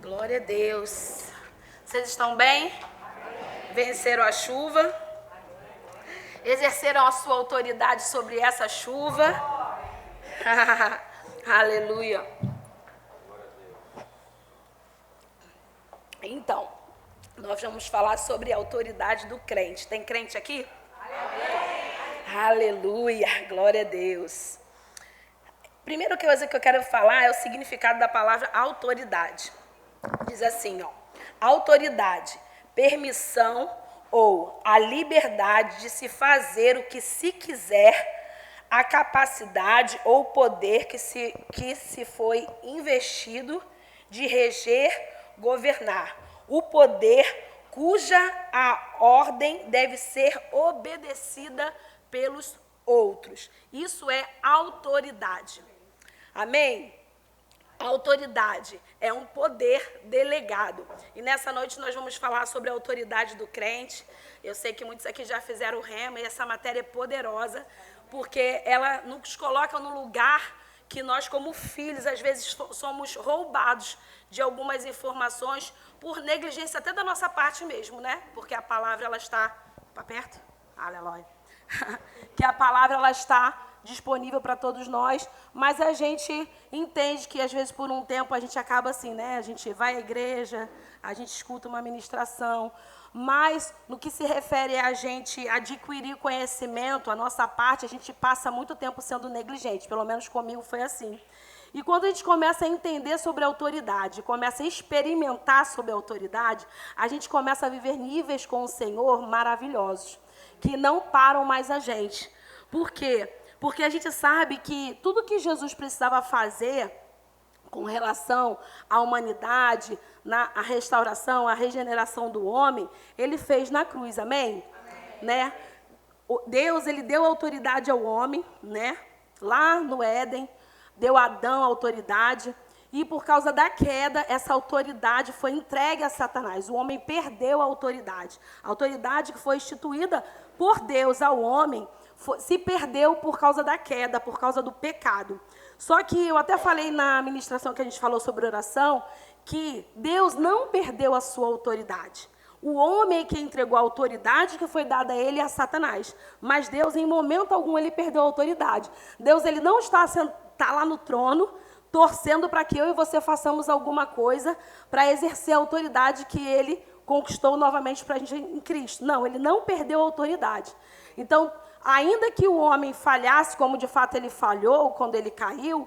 Glória a Deus. Vocês estão bem? Venceram a chuva? Exerceram a sua autoridade sobre essa chuva? Aleluia. Então, nós vamos falar sobre a autoridade do crente. Tem crente aqui? Aleluia. Glória a Deus. Primeira coisa que eu quero falar é o significado da palavra autoridade. Diz assim, ó, autoridade, permissão ou a liberdade de se fazer o que se quiser, a capacidade ou poder que se foi investido de reger, governar. O poder cuja a ordem deve ser obedecida pelos outros. Isso é autoridade. Amém? A autoridade é um poder delegado. E nessa noite nós vamos falar sobre a autoridade do crente. Eu sei que muitos aqui já fizeram o rema e essa matéria é poderosa, porque ela nos coloca no lugar que nós, como filhos, às vezes somos roubados de algumas informações por negligência até da nossa parte mesmo, né? Porque a palavra, ela está... Para perto? Aleluia. Que a palavra, ela está disponível para todos nós, mas a gente entende que, às vezes, por um tempo, a gente acaba assim, né? A gente vai à igreja, a gente escuta uma ministração, mas, no que se refere a gente adquirir conhecimento, a nossa parte, a gente passa muito tempo sendo negligente, pelo menos comigo foi assim. E quando a gente começa a entender sobre a autoridade, começa a experimentar sobre a autoridade, a gente começa a viver níveis com o Senhor maravilhosos, que não param mais a gente. Por quê? Porque a gente sabe que tudo que Jesus precisava fazer com relação à humanidade, a restauração, a regeneração do homem, ele fez na cruz, amém? Né? Deus, ele deu autoridade ao homem, né? Lá no Éden, deu a Adão a autoridade, e por causa da queda, essa autoridade foi entregue a Satanás. O homem perdeu a autoridade. A autoridade que foi instituída por Deus ao homem se perdeu por causa da queda, por causa do pecado. Só que eu até falei na ministração que a gente falou sobre oração, que Deus não perdeu a sua autoridade. O homem é que entregou a autoridade que foi dada a ele e a Satanás. Mas Deus, em momento algum, ele perdeu a autoridade. Deus, ele não está lá no trono, torcendo para que eu e você façamos alguma coisa para exercer a autoridade que ele conquistou novamente para a gente em Cristo. Não, ele não perdeu a autoridade. Então, ainda que o homem falhasse, como de fato ele falhou quando ele caiu,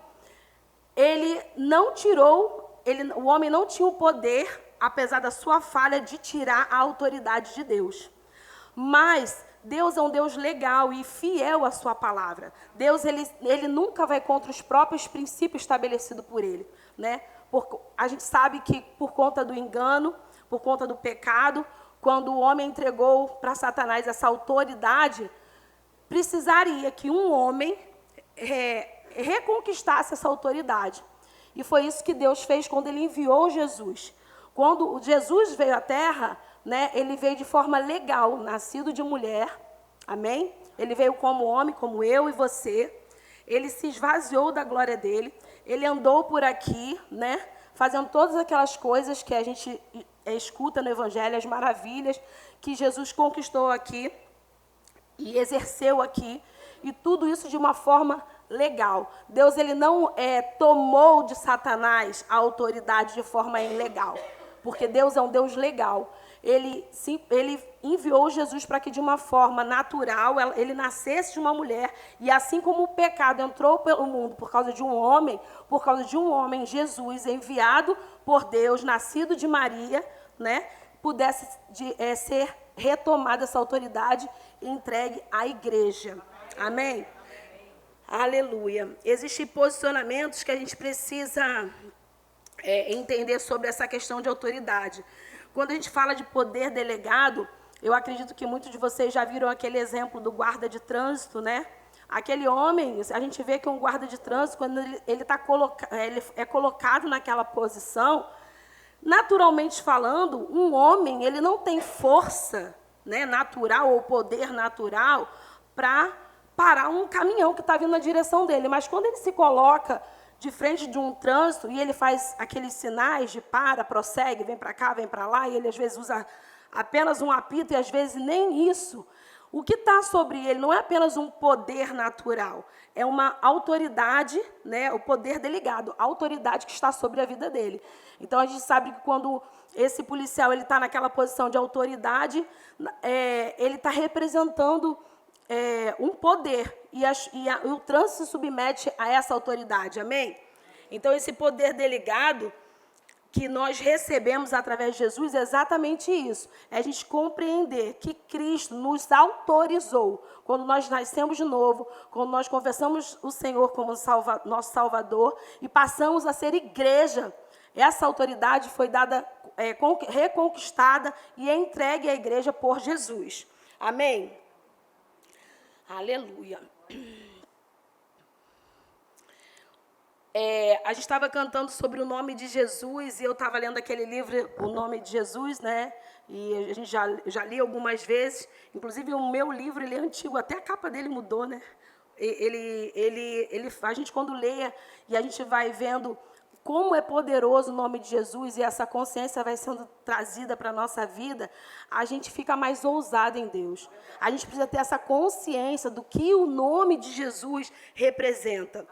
ele não tirou, o homem não tinha o poder, apesar da sua falha, de tirar a autoridade de Deus. Mas Deus é um Deus legal e fiel à sua palavra. Deus, ele nunca vai contra os próprios princípios estabelecidos por ele, né? A gente sabe que por conta do engano, por conta do pecado, quando o homem entregou para Satanás essa autoridade, precisaria que um homem reconquistasse essa autoridade. E foi isso que Deus fez quando ele enviou Jesus. Quando Jesus veio à Terra, né, ele veio de forma legal, nascido de mulher, amém? Ele veio como homem, como eu e você. Ele se esvaziou da glória dele. Ele andou por aqui, né, fazendo todas aquelas coisas que a gente escuta no Evangelho, as maravilhas que Jesus conquistou aqui e exerceu aqui, e tudo isso de uma forma legal. Deus, ele não tomou de Satanás a autoridade de forma ilegal, porque Deus é um Deus legal. ele enviou Jesus para que, de uma forma natural, ele nascesse de uma mulher. E assim como o pecado entrou pelo mundo por causa de um homem, Jesus, enviado por Deus, nascido de Maria, né, pudesse ser retomada essa autoridade e entregue à igreja. Amém? Aleluia. Existem posicionamentos que a gente precisa entender sobre essa questão de autoridade. Quando a gente fala de poder delegado, eu acredito que muitos de vocês já viram aquele exemplo do guarda de trânsito, né? Aquele homem, a gente vê que um guarda de trânsito, quando ele é colocado naquela posição, naturalmente falando, um homem, ele não tem força, né, natural ou poder natural para parar um caminhão que está vindo na direção dele. Mas quando ele se coloca de frente de um trânsito e ele faz aqueles sinais de para, prossegue, vem para cá, vem para lá, e ele às vezes usa apenas um apito e às vezes nem isso. O que está sobre ele não é apenas um poder natural, é uma autoridade, né, o poder delegado, a autoridade que está sobre a vida dele. Então, a gente sabe que quando esse policial está naquela posição de autoridade, ele está representando um poder, e o trânsito se submete a essa autoridade, amém? Então, esse poder delegado que nós recebemos através de Jesus é exatamente isso, é a gente compreender que Cristo nos autorizou, quando nós nascemos de novo, quando nós confessamos o Senhor como nosso Salvador e passamos a ser igreja. Essa autoridade foi dada, reconquistada e entregue à igreja por Jesus. Amém? Aleluia. A gente estava cantando sobre o nome de Jesus, e eu estava lendo aquele livro, O Nome de Jesus, né? E a gente já li algumas vezes. Inclusive, o meu livro, ele é antigo, até a capa dele mudou, né? A gente, quando lê, e a gente vai vendo como é poderoso o nome de Jesus, e essa consciência vai sendo trazida para a nossa vida, a gente fica mais ousado em Deus. A gente precisa ter essa consciência do que o nome de Jesus representa.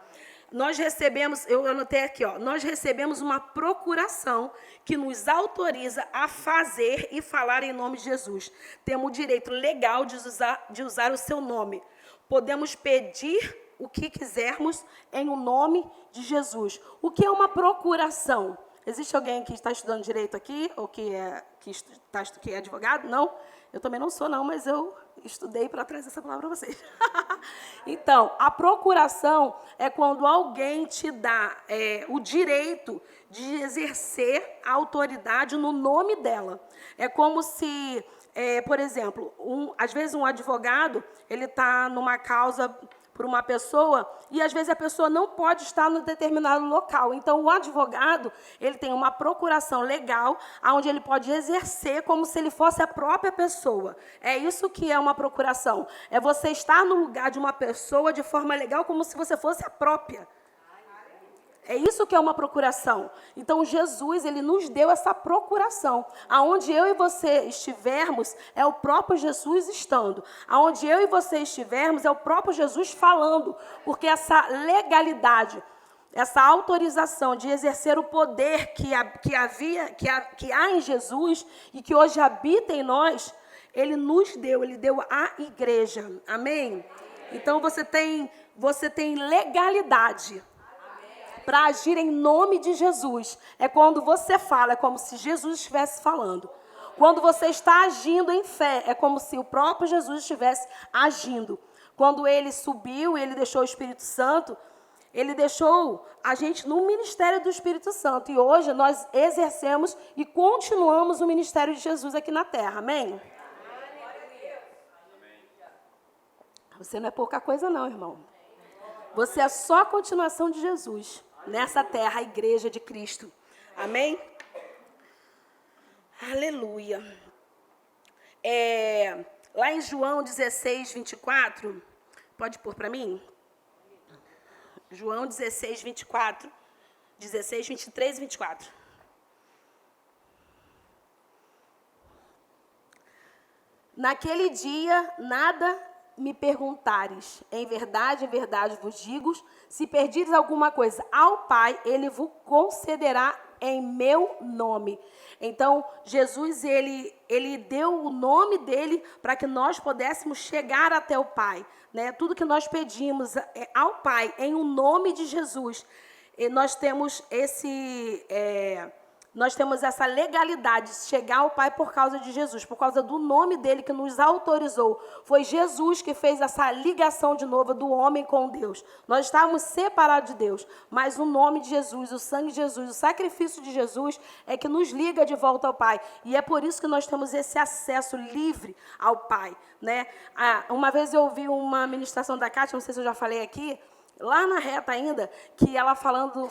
Nós recebemos, eu anotei aqui, nós recebemos uma procuração que nos autoriza a fazer e falar em nome de Jesus. Temos o direito legal de usar o seu nome. Podemos pedir o que quisermos em o nome de Jesus. O que é uma procuração? Existe alguém que está estudando direito aqui, ou que é advogado? Não? Eu também não sou, não, mas eu estudei para trazer essa palavra para vocês. Então, a procuração é quando alguém te dá o direito de exercer a autoridade no nome dela. É como se, por exemplo, às vezes um advogado, ele está numa causa por uma pessoa, e às vezes a pessoa não pode estar no determinado local. Então, o advogado, ele tem uma procuração legal, onde ele pode exercer como se ele fosse a própria pessoa. É isso que é uma procuração. É você estar no lugar de uma pessoa de forma legal, como se você fosse a própria. É isso que é uma procuração. Então, Jesus, ele nos deu essa procuração. Aonde eu e você estivermos, é o próprio Jesus estando. Aonde eu e você estivermos, é o próprio Jesus falando. Porque essa legalidade, essa autorização de exercer o poder que há em Jesus e que hoje habita em nós, ele nos deu, ele deu à igreja. Amém? Então, você tem legalidade para agir em nome de Jesus. É quando você fala, é como se Jesus estivesse falando. Quando você está agindo em fé, é como se o próprio Jesus estivesse agindo. Quando ele subiu, ele deixou o Espírito Santo, ele deixou a gente no ministério do Espírito Santo. E hoje nós exercemos e continuamos o ministério de Jesus aqui na terra. Amém? Você não é pouca coisa não, irmão. Você é só a continuação de Jesus nessa terra, a igreja de Cristo. Amém? Aleluia. Lá em João 16, 24, pode pôr para mim? João 16, 24, 16, 23 e 24. Naquele dia, nada me perguntares, em verdade vos digo, se pedires alguma coisa ao Pai, Ele vos concederá em meu nome. Então, Jesus, ele deu o nome dele para que nós pudéssemos chegar até o Pai, né? Tudo que nós pedimos ao Pai, em o nome de Jesus, nós temos essa legalidade de chegar ao Pai por causa de Jesus, por causa do nome dele que nos autorizou. Foi Jesus que fez essa ligação de novo do homem com Deus. Nós estávamos separados de Deus, mas o nome de Jesus, o sangue de Jesus, o sacrifício de Jesus é que nos liga de volta ao Pai. E é por isso que nós temos esse acesso livre ao Pai, né? Uma vez eu ouvi uma ministração da Kátia, não sei se eu já falei aqui, lá na reta ainda, que ela falando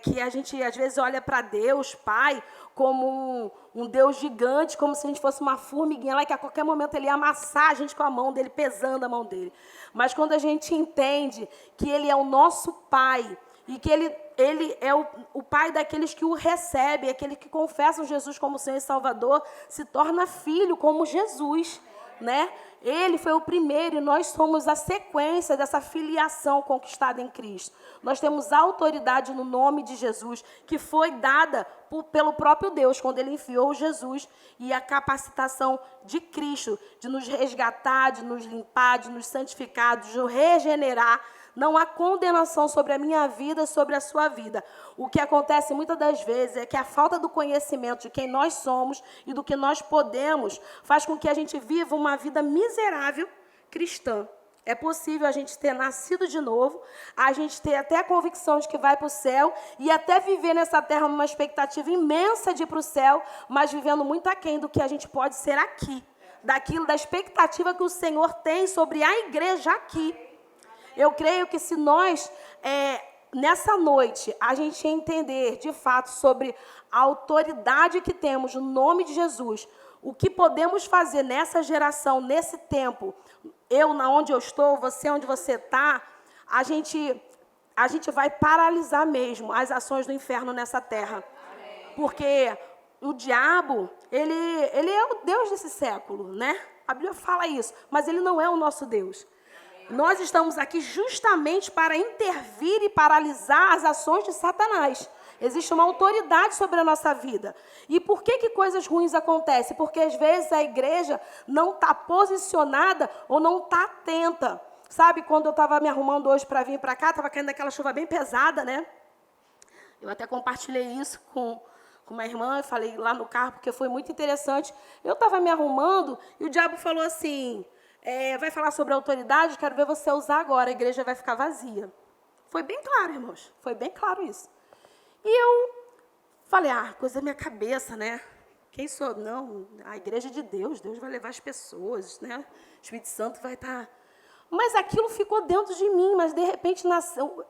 que a gente às vezes olha para Deus, Pai, como um Deus gigante, como se a gente fosse uma formiguinha lá, que a qualquer momento ele ia amassar a gente com a mão dele, pesando a mão dele. Mas quando a gente entende que ele é o nosso Pai, e que ele é o Pai daqueles que o recebem, aquele que confessam Jesus como Senhor e Salvador, se torna filho como Jesus, né? Ele foi o primeiro e nós somos a sequência dessa filiação conquistada em Cristo. Nós temos autoridade no nome de Jesus, que foi dada pelo próprio Deus, quando ele enviou Jesus, e a capacitação de Cristo, de nos resgatar, de nos limpar, de nos santificar, de nos regenerar. Não há condenação sobre a minha vida, sobre a sua vida. O que acontece muitas das vezes é que a falta do conhecimento de quem nós somos e do que nós podemos faz com que a gente viva uma vida miserável cristã. É possível a gente ter nascido de novo, a gente ter até a convicção de que vai para o céu e até viver nessa terra uma expectativa imensa de ir para o céu, mas vivendo muito aquém do que a gente pode ser aqui, da expectativa que o Senhor tem sobre a igreja aqui. Eu creio que se nós, nessa noite, a gente entender de fato sobre a autoridade que temos no nome de Jesus, o que podemos fazer nessa geração, nesse tempo, eu onde eu estou, você onde você está, a gente vai paralisar mesmo as ações do inferno nessa terra. Porque o diabo, ele é o Deus desse século, né? A Bíblia fala isso, mas ele não é o nosso Deus. Nós estamos aqui justamente para intervir e paralisar as ações de Satanás. Existe uma autoridade sobre a nossa vida. E por que coisas ruins acontecem? Porque às vezes a igreja não está posicionada ou não está atenta. Sabe, quando eu estava me arrumando hoje para vir para cá, estava caindo aquela chuva bem pesada, né? Eu até compartilhei isso com uma irmã, eu falei lá no carro, porque foi muito interessante. Eu estava me arrumando e o diabo falou assim... vai falar sobre autoridade, quero ver você usar agora, a igreja vai ficar vazia. Foi bem claro, irmãos, foi bem claro isso. E eu falei, coisa da minha cabeça, né? Quem sou? Não, a igreja é de Deus, Deus vai levar as pessoas, né? O Espírito Santo vai estar... Mas aquilo ficou dentro de mim, mas de repente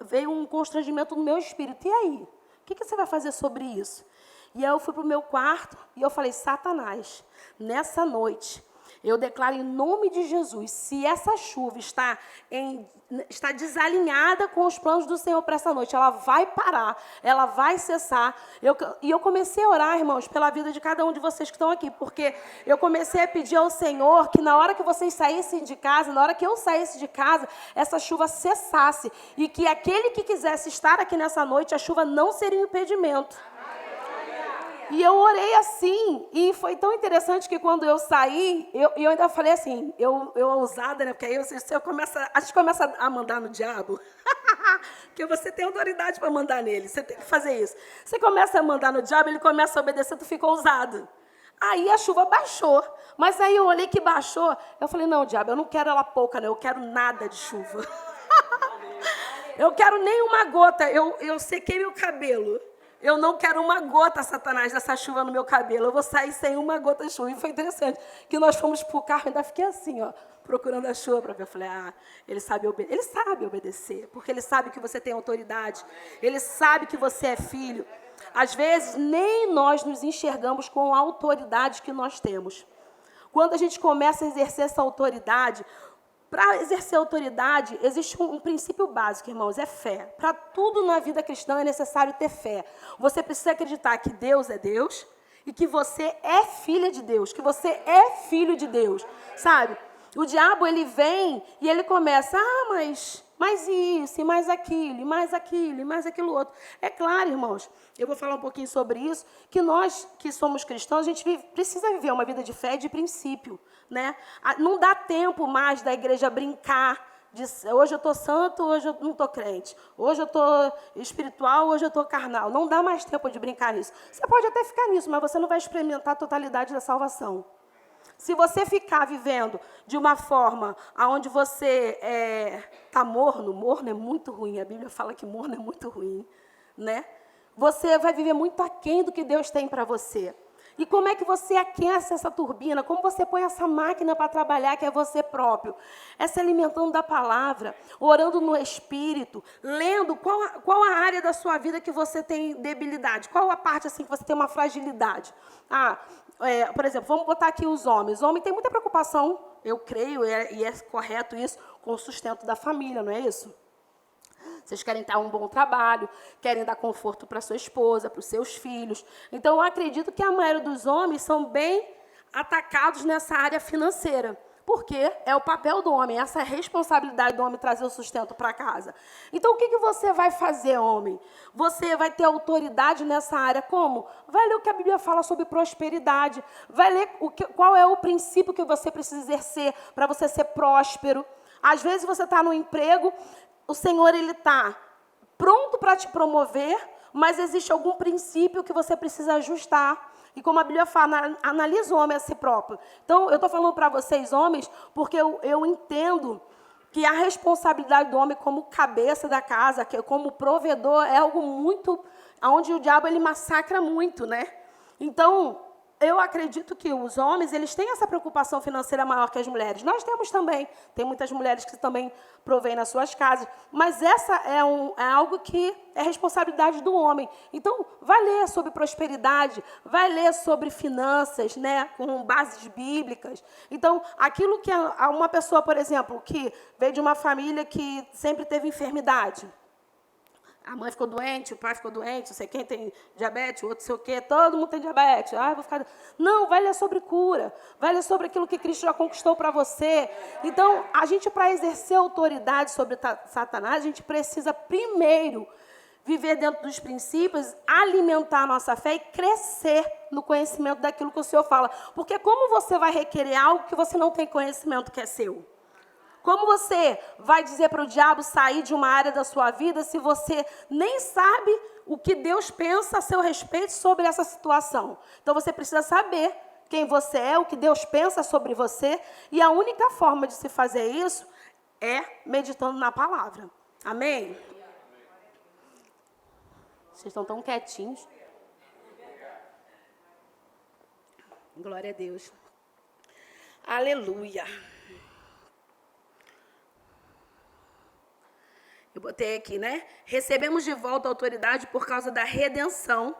veio um constrangimento no meu espírito. E aí? O que você vai fazer sobre isso? E aí eu fui para o meu quarto e eu falei, Satanás, nessa noite... Eu declaro em nome de Jesus, se essa chuva está desalinhada com os planos do Senhor para essa noite, ela vai parar, ela vai cessar. E eu comecei a orar, irmãos, pela vida de cada um de vocês que estão aqui, porque eu comecei a pedir ao Senhor que na hora que vocês saíssem de casa, na hora que eu saísse de casa, essa chuva cessasse. E que aquele que quisesse estar aqui nessa noite, a chuva não seria um impedimento. E eu orei assim, e foi tão interessante que quando eu saí, eu ainda falei assim, eu ousada, né? Porque aí a gente começa a mandar no diabo, porque você tem autoridade para mandar nele, você tem que fazer isso. Você começa a mandar no diabo, ele começa a obedecer, tu fica ousado. Aí a chuva baixou, mas aí eu olhei que baixou, eu falei, não, diabo, eu não quero ela pouca, não, eu quero nada de chuva. Eu quero nem uma gota, eu sequei meu cabelo. Eu não quero uma gota, Satanás, dessa chuva no meu cabelo. Eu vou sair sem uma gota de chuva. E foi interessante que nós fomos para o carro e ainda fiquei assim, procurando a chuva para ver. Eu falei, ele sabe obedecer, porque ele sabe que você tem autoridade. Ele sabe que você é filho. Às vezes, nem nós nos enxergamos com a autoridade que nós temos. Quando a gente começa a exercer essa autoridade... Para exercer autoridade, existe um princípio básico, irmãos, é fé. Para tudo na vida cristã é necessário ter fé. Você precisa acreditar que Deus é Deus e que você é filha de Deus, que você é filho de Deus, sabe? O diabo, ele vem e ele começa, mas mais isso, e mais aquilo, e mais aquilo, e mais aquilo outro. É claro, irmãos, eu vou falar um pouquinho sobre isso, que nós que somos cristãos, a gente precisa viver uma vida de fé e de princípio, né? Não dá tempo mais da igreja brincar, hoje eu estou santo, hoje eu não estou crente. Hoje eu estou espiritual, hoje eu estou carnal. Não dá mais tempo de brincar nisso. Você pode até ficar nisso, mas você não vai experimentar a totalidade da salvação. Se você ficar vivendo de uma forma onde você está morno, morno é muito ruim, a Bíblia fala que morno é muito ruim, né? Você vai viver muito aquém do que Deus tem para você. E como é que você aquece essa turbina? Como você põe essa máquina para trabalhar, que é você próprio? É se alimentando da palavra, orando no Espírito, lendo qual a área da sua vida que você tem debilidade, qual a parte assim que você tem uma fragilidade. Por exemplo, vamos botar aqui os homens. O homem tem muita preocupação, eu creio, e é correto isso, com o sustento da família, não é isso? Vocês querem ter um bom trabalho, querem dar conforto para sua esposa, para os seus filhos. Então, eu acredito que a maioria dos homens são bem atacados nessa área financeira. Porque é o papel do homem, essa é a responsabilidade do homem trazer o sustento para casa. Então, o que você vai fazer, homem? Você vai ter autoridade nessa área. Como? Vai ler o que a Bíblia fala sobre prosperidade. Vai ler qual é o princípio que você precisa exercer para você ser próspero. Às vezes, você está no emprego, o Senhor está pronto para te promover, mas existe algum princípio que você precisa ajustar. E como a Bíblia fala, analisa o homem a si próprio. Então, eu estou falando para vocês, homens, porque eu entendo que a responsabilidade do homem como cabeça da casa, como provedor, é algo muito, onde o diabo ele massacra muito, né? Então, eu acredito que os homens, eles têm essa preocupação financeira maior que as mulheres. Nós temos também. Tem muitas mulheres que também provêm nas suas casas. Mas essa é algo que é responsabilidade do homem. Então, vai ler sobre prosperidade, vai ler sobre finanças, né, com bases bíblicas. Então, aquilo que uma pessoa, por exemplo, que veio de uma família que sempre teve enfermidade, a mãe ficou doente, o pai ficou doente, não sei quem tem diabetes, o outro sei o quê, todo mundo tem diabetes. Vou ficar... Não, vai ler sobre cura, vai ler sobre aquilo que Cristo já conquistou para você. Então, a gente, para exercer autoridade sobre Satanás, a gente precisa primeiro viver dentro dos princípios, alimentar a nossa fé e crescer no conhecimento daquilo que o Senhor fala. Porque como você vai requerer algo que você não tem conhecimento que é seu? Como você vai dizer para o diabo sair de uma área da sua vida se você nem sabe o que Deus pensa a seu respeito sobre essa situação? Então, você precisa saber quem você é, o que Deus pensa sobre você. E a única forma de se fazer isso é meditando na palavra. Amém? Vocês estão tão quietinhos. Glória a Deus. Aleluia. Eu botei aqui, né? Recebemos de volta a autoridade por causa da redenção,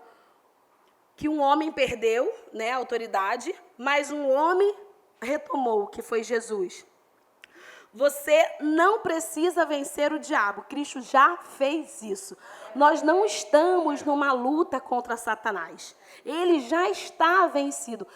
que um homem perdeu, né, a autoridade, mas um homem retomou, que foi Jesus. Você não precisa vencer o diabo. Cristo já fez isso. Nós não estamos numa luta contra Satanás. Ele já está vencido.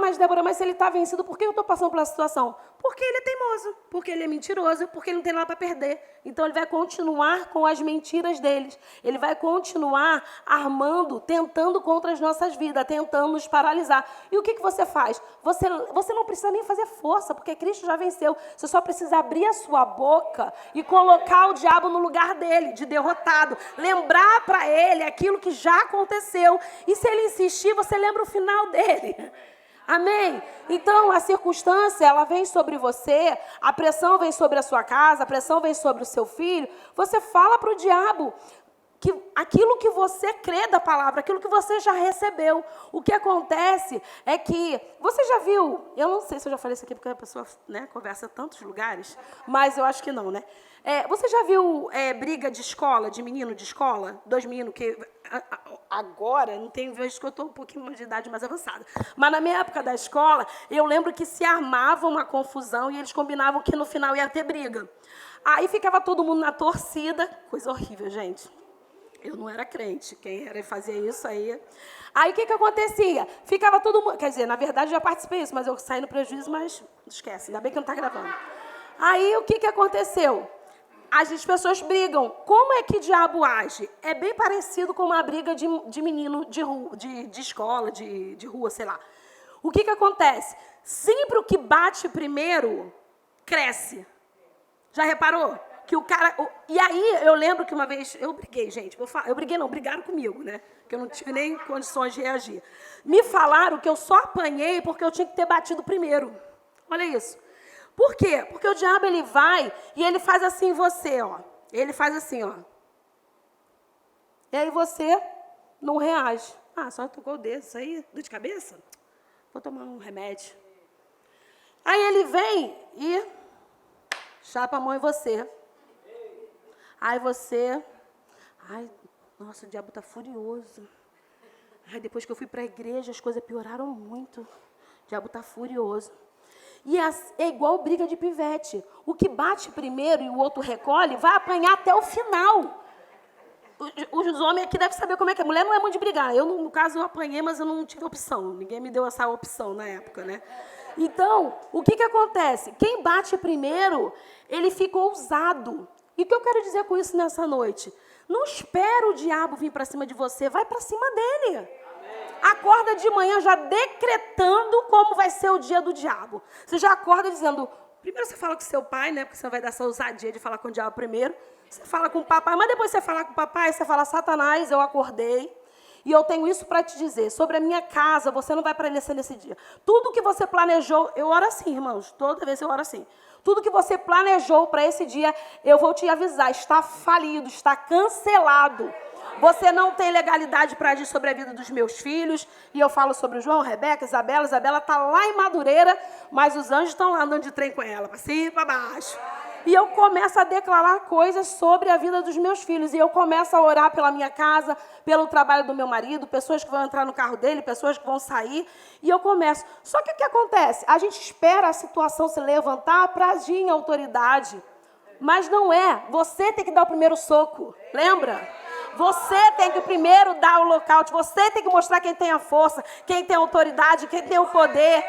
Mas Débora, mas se ele está vencido, por que eu estou passando pela situação? Porque ele é teimoso, porque ele é mentiroso, porque ele não tem nada para perder. Então, ele vai continuar com as mentiras deles. Ele vai continuar armando, tentando contra as nossas vidas, tentando nos paralisar. E o que você faz? Você não precisa nem fazer força, porque Cristo já venceu. Você só precisa abrir a sua boca e colocar o diabo no lugar dele, de derrotado. Lembrar para ele aquilo que já aconteceu. E se ele insistir, você lembra o final dele. Amém? Então, a circunstância, ela vem sobre você, a pressão vem sobre a sua casa, a pressão vem sobre o seu filho. Você fala para o diabo que aquilo que você crê da palavra, aquilo que você já recebeu. O que acontece é que, você já viu, eu não sei se eu já falei isso aqui, porque a pessoa, né, conversa em tantos lugares, mas eu acho que não, né? Você já viu briga de escola, de menino de escola? Dois meninos que... Agora, não tenho visto que eu estou um pouquinho de idade mais avançada. Mas na minha época da escola, eu lembro que se armava uma confusão e eles combinavam que no final ia ter briga. Aí ficava todo mundo na torcida, coisa horrível, gente. Eu não era crente. Quem era e fazia isso aí... Aí, o que acontecia? Ficava todo mundo... Quer dizer, na verdade, já participei disso, mas eu saí no prejuízo, mas esquece. Ainda bem que não está gravando. Aí, o que aconteceu? As pessoas brigam. Como é que o diabo age? É bem parecido com uma briga de menino de rua, de escola, de rua, sei lá. O que acontece? Sempre o que bate primeiro, cresce. Já reparou? Que o cara... E aí, eu lembro que uma vez... Eu briguei, gente. Eu briguei, não. Brigaram comigo, né? Que eu não tive nem condições de reagir. Me falaram que eu só apanhei porque eu tinha que ter batido primeiro. Olha isso. Por quê? Porque o diabo, ele vai e ele faz assim em você, ó. Ele faz assim, ó. E aí você não reage. Ah, só tocou o dedo. Isso aí, dor de cabeça? Vou tomar um remédio. Aí ele vem e chapa a mão em você. Aí você... Ai, nossa, o diabo está furioso. Ai, depois que eu fui para a igreja, as coisas pioraram muito. O diabo está furioso. E é igual briga de pivete. O que bate primeiro e o outro recolhe, vai apanhar até o final. Os homens aqui devem saber como é que é. Mulher não é muito de brigar. Eu, no caso, eu apanhei, mas eu não tive opção. Ninguém me deu essa opção na época, né? Então, o que acontece? Quem bate primeiro, ele fica ousado. E o que eu quero dizer com isso nessa noite? Não espera o diabo vir para cima de você, vai para cima dele. Acorda de manhã já decretando como vai ser o dia do diabo. Você já acorda dizendo, primeiro você fala com seu pai, né? Porque você vai dar essa ousadia de falar com o diabo primeiro. Você fala com o papai, mas depois você fala com o papai, você fala, Satanás, eu acordei. E eu tenho isso para te dizer, sobre a minha casa, você não vai prevalecer nesse dia. Tudo que você planejou, eu oro assim, irmãos, toda vez eu oro assim. Tudo que você planejou para esse dia, eu vou te avisar, está falido, está cancelado. Você não tem legalidade para agir sobre a vida dos meus filhos. E eu falo sobre o João, Rebeca, Isabela. Isabela está lá em Madureira, mas os anjos estão lá andando de trem com ela, para cima e para baixo. E eu começo a declarar coisas sobre a vida dos meus filhos. E eu começo a orar pela minha casa, pelo trabalho do meu marido, pessoas que vão entrar no carro dele, pessoas que vão sair. E eu começo. Só que o que acontece? A gente espera a situação se levantar para agir em autoridade. Mas não é. Você tem que dar o primeiro soco. Lembra? Você tem que primeiro dar o lockout. Você tem que mostrar quem tem a força, quem tem a autoridade, quem tem o poder.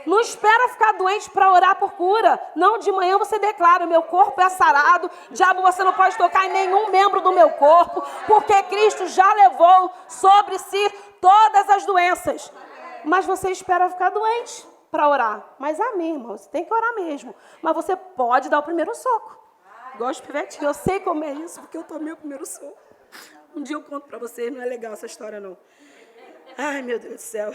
Não espera ficar doente para orar por cura. Não, de manhã você declara, meu corpo é sarado. Diabo, você não pode tocar em nenhum membro do meu corpo, porque Cristo já levou sobre si todas as doenças. Mas você espera ficar doente para orar. Mas amém, irmão, você tem que orar mesmo. Mas você pode dar o primeiro soco. Gosto de pivetinho, eu sei como é isso, porque eu tomei o primeiro soco. Um dia eu conto para vocês, não é legal essa história, não. Ai, meu Deus do céu.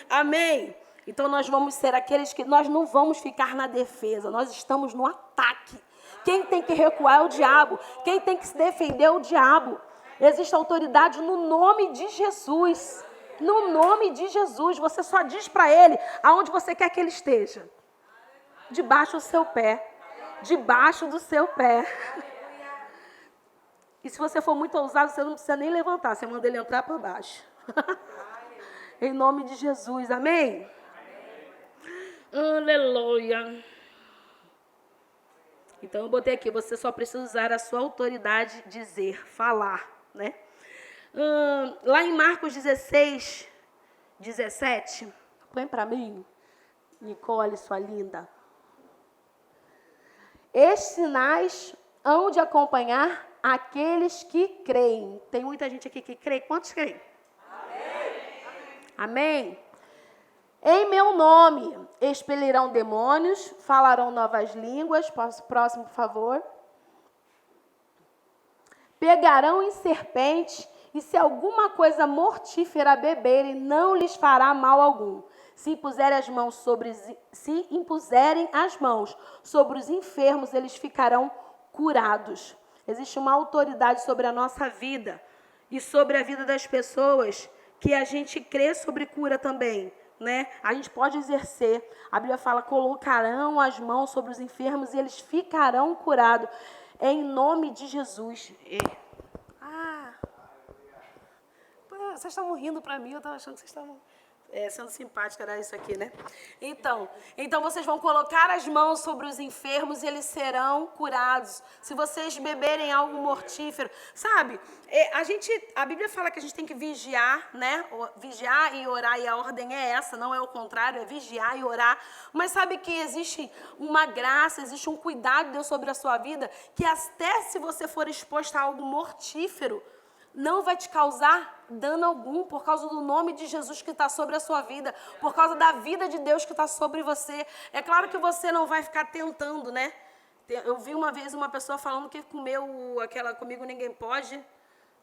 Amém. Então, nós vamos ser aqueles que... Nós não vamos ficar na defesa. Nós estamos no ataque. Quem tem que recuar é o diabo. Quem tem que se defender é o diabo. Existe autoridade no nome de Jesus. No nome de Jesus. Você só diz para ele aonde você quer que ele esteja. Debaixo do seu pé. Debaixo do seu pé. E se você for muito ousado, você não precisa nem levantar. Você manda ele entrar para baixo. Em nome de Jesus. Amém? Aleluia. Então, eu botei aqui, você só precisa usar a sua autoridade, dizer, falar, né? Lá em Marcos 16, 17, põe para mim, Nicole, sua linda. Estes sinais hão de acompanhar aqueles que creem. Tem muita gente aqui que crê. Quantos creem? Amém. Amém. Em meu nome expelirão demônios, falarão novas línguas. Próximo, por favor. Pegarão em serpentes, e se alguma coisa mortífera beberem, não lhes fará mal algum. Se impuserem as mãos sobre os enfermos, eles ficarão curados. Existe uma autoridade sobre a nossa vida e sobre a vida das pessoas que a gente crê sobre cura também. Né? A gente pode exercer. A Bíblia fala, colocarão as mãos sobre os enfermos e eles ficarão curados. Em nome de Jesus. Vocês estavam rindo para mim, eu estava achando que vocês estavam... Sendo simpática, era isso aqui, né? Então vocês vão colocar as mãos sobre os enfermos e eles serão curados. Se vocês beberem algo mortífero, sabe? A Bíblia fala que a gente tem que vigiar, né? Vigiar e orar, e a ordem é essa, não é o contrário, é vigiar e orar. Mas sabe que existe uma graça, existe um cuidado de Deus sobre a sua vida, que até se você for exposto a algo mortífero, não vai te causar dano algum, por causa do nome de Jesus que está sobre a sua vida, por causa da vida de Deus que está sobre você. É claro que você não vai ficar tentando, né? Eu vi uma vez uma pessoa falando que comeu aquela Comigo Ninguém Pode.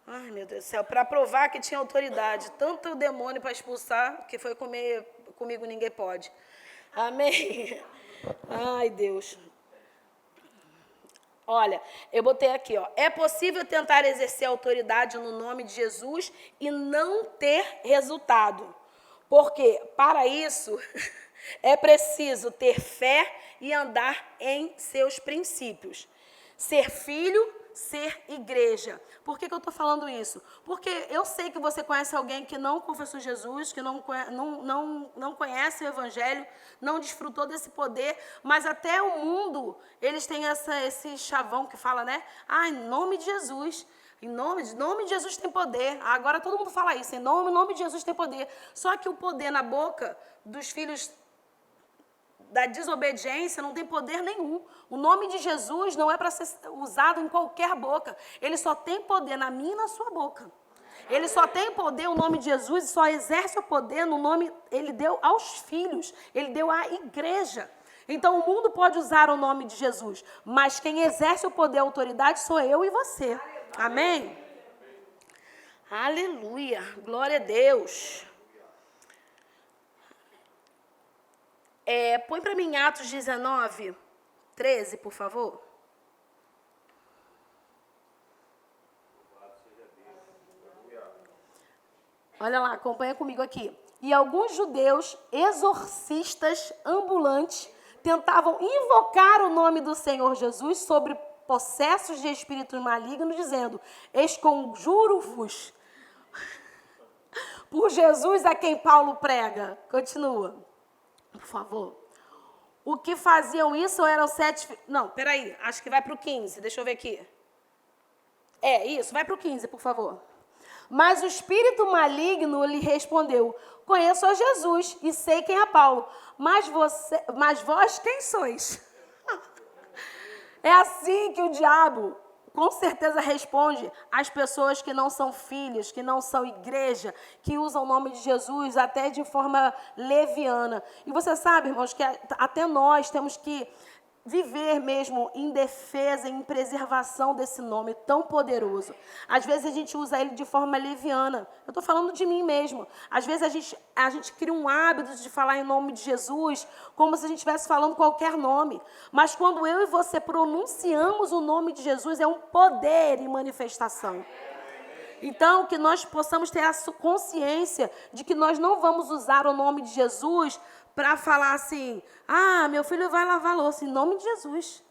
Ai, meu Deus do céu, para provar que tinha autoridade. Tanto demônio para expulsar, que foi comer Comigo Ninguém Pode. Amém? Ai, Deus. Olha, eu botei aqui, ó. É possível tentar exercer autoridade no nome de Jesus e não ter resultado. Porque, para isso, é preciso ter fé e andar em seus princípios. Ser filho, ser igreja. Por que eu estou falando isso? Porque eu sei que você conhece alguém que não confessou Jesus, que não conhece o Evangelho, não desfrutou desse poder, mas até o mundo, eles têm esse chavão que fala, né? Em nome de Jesus. Em nome de Jesus tem poder. Agora todo mundo fala isso, em nome de Jesus tem poder. Só que o poder na boca dos filhos da desobediência não tem poder nenhum. O nome de Jesus não é para ser usado em qualquer boca. Ele só tem poder na minha e na sua boca. Ele só tem poder, o nome de Jesus, e só exerce o poder no nome, ele deu aos filhos, ele deu à igreja. Então o mundo pode usar o nome de Jesus, mas quem exerce o poder e a autoridade sou eu e você. Amém? Aleluia, glória a Deus. Põe para mim Atos 19, 13, por favor. Olha lá, acompanha comigo aqui. E alguns judeus exorcistas ambulantes tentavam invocar o nome do Senhor Jesus sobre possessos de espíritos malignos, dizendo: esconjuro-vos por Jesus a quem Paulo prega. Continua, por favor. O que faziam isso eram 7... Não, peraí, acho que vai para o 15, deixa eu ver aqui. Isso, vai para o 15, por favor. Mas o espírito maligno lhe respondeu: conheço a Jesus e sei quem é Paulo, mas vós quem sois? É assim que o diabo com certeza responde às pessoas que não são filhos, que não são igreja, que usam o nome de Jesus até de forma leviana. E você sabe, irmãos, que até nós temos que viver mesmo em defesa, em preservação desse nome tão poderoso. Às vezes a gente usa ele de forma leviana. Eu estou falando de mim mesmo. Às vezes a gente cria um hábito de falar em nome de Jesus como se a gente estivesse falando qualquer nome. Mas quando eu e você pronunciamos o nome de Jesus, é um poder em manifestação. Então, que nós possamos ter a consciência de que nós não vamos usar o nome de Jesus para falar assim: meu filho vai lavar louça, em nome de Jesus.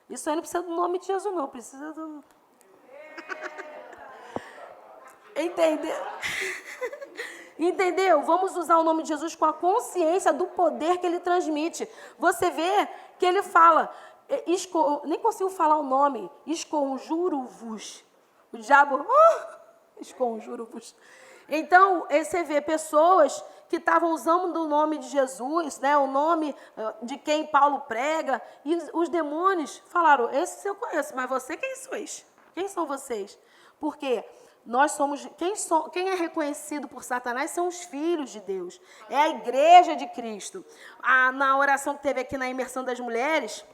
Isso aí não precisa do nome de Jesus, não. Precisa do... Entendeu? Entendeu? Vamos usar o nome de Jesus com a consciência do poder que ele transmite. Você vê que ele fala, nem consigo falar o nome, esconjuro-vos. O diabo, esconjuro-vos. Então, você vê pessoas que estavam usando o nome de Jesus, né, o nome de quem Paulo prega, e os demônios falaram: esse eu conheço, mas você quem sois? Quem são vocês? Porque nós somos, quem é reconhecido por Satanás são os filhos de Deus, é a igreja de Cristo. Na oração que teve aqui na imersão das mulheres,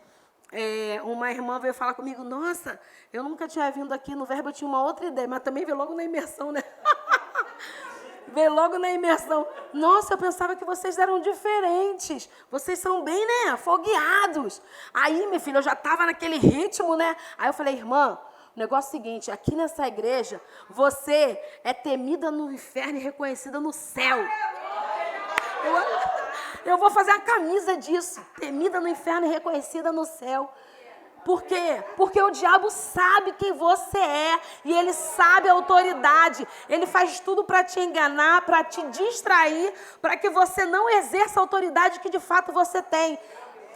uma irmã veio falar comigo: nossa, eu nunca tinha vindo aqui no Verbo, eu tinha uma outra ideia, mas também veio logo na imersão, né? Veio logo na imersão. Nossa, eu pensava que vocês eram diferentes. Vocês são bem, né, afogueados. Aí, minha filha, eu já estava naquele ritmo, né? Aí eu falei: irmã, o negócio é o seguinte, aqui nessa igreja, você é temida no inferno e reconhecida no céu. Eu vou fazer a camisa disso. Temida no inferno e reconhecida no céu. Por quê? Porque o diabo sabe quem você é e ele sabe a autoridade. Ele faz tudo para te enganar, para te distrair, para que você não exerça a autoridade que de fato você tem.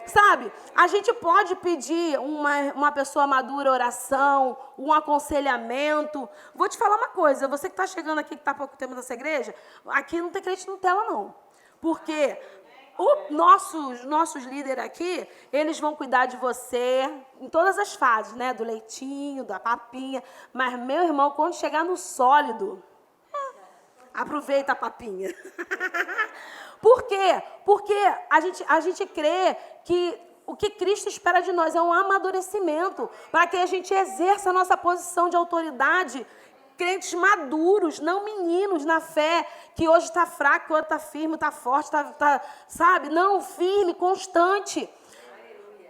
Sabe, a gente pode pedir uma pessoa madura oração, um aconselhamento. Vou te falar uma coisa, você que está chegando aqui, que está há pouco tempo nessa igreja, aqui não tem crente Nutella não. Porque nossos líderes aqui, eles vão cuidar de você em todas as fases, né? Do leitinho, da papinha. Mas, meu irmão, quando chegar no sólido, aproveita a papinha. Por quê? Porque a gente crê que o que Cristo espera de nós é um amadurecimento, para que a gente exerça a nossa posição de autoridade, crentes maduros, não meninos na fé, que hoje está fraco, que hoje está firme, está forte, sabe? Não, firme, constante.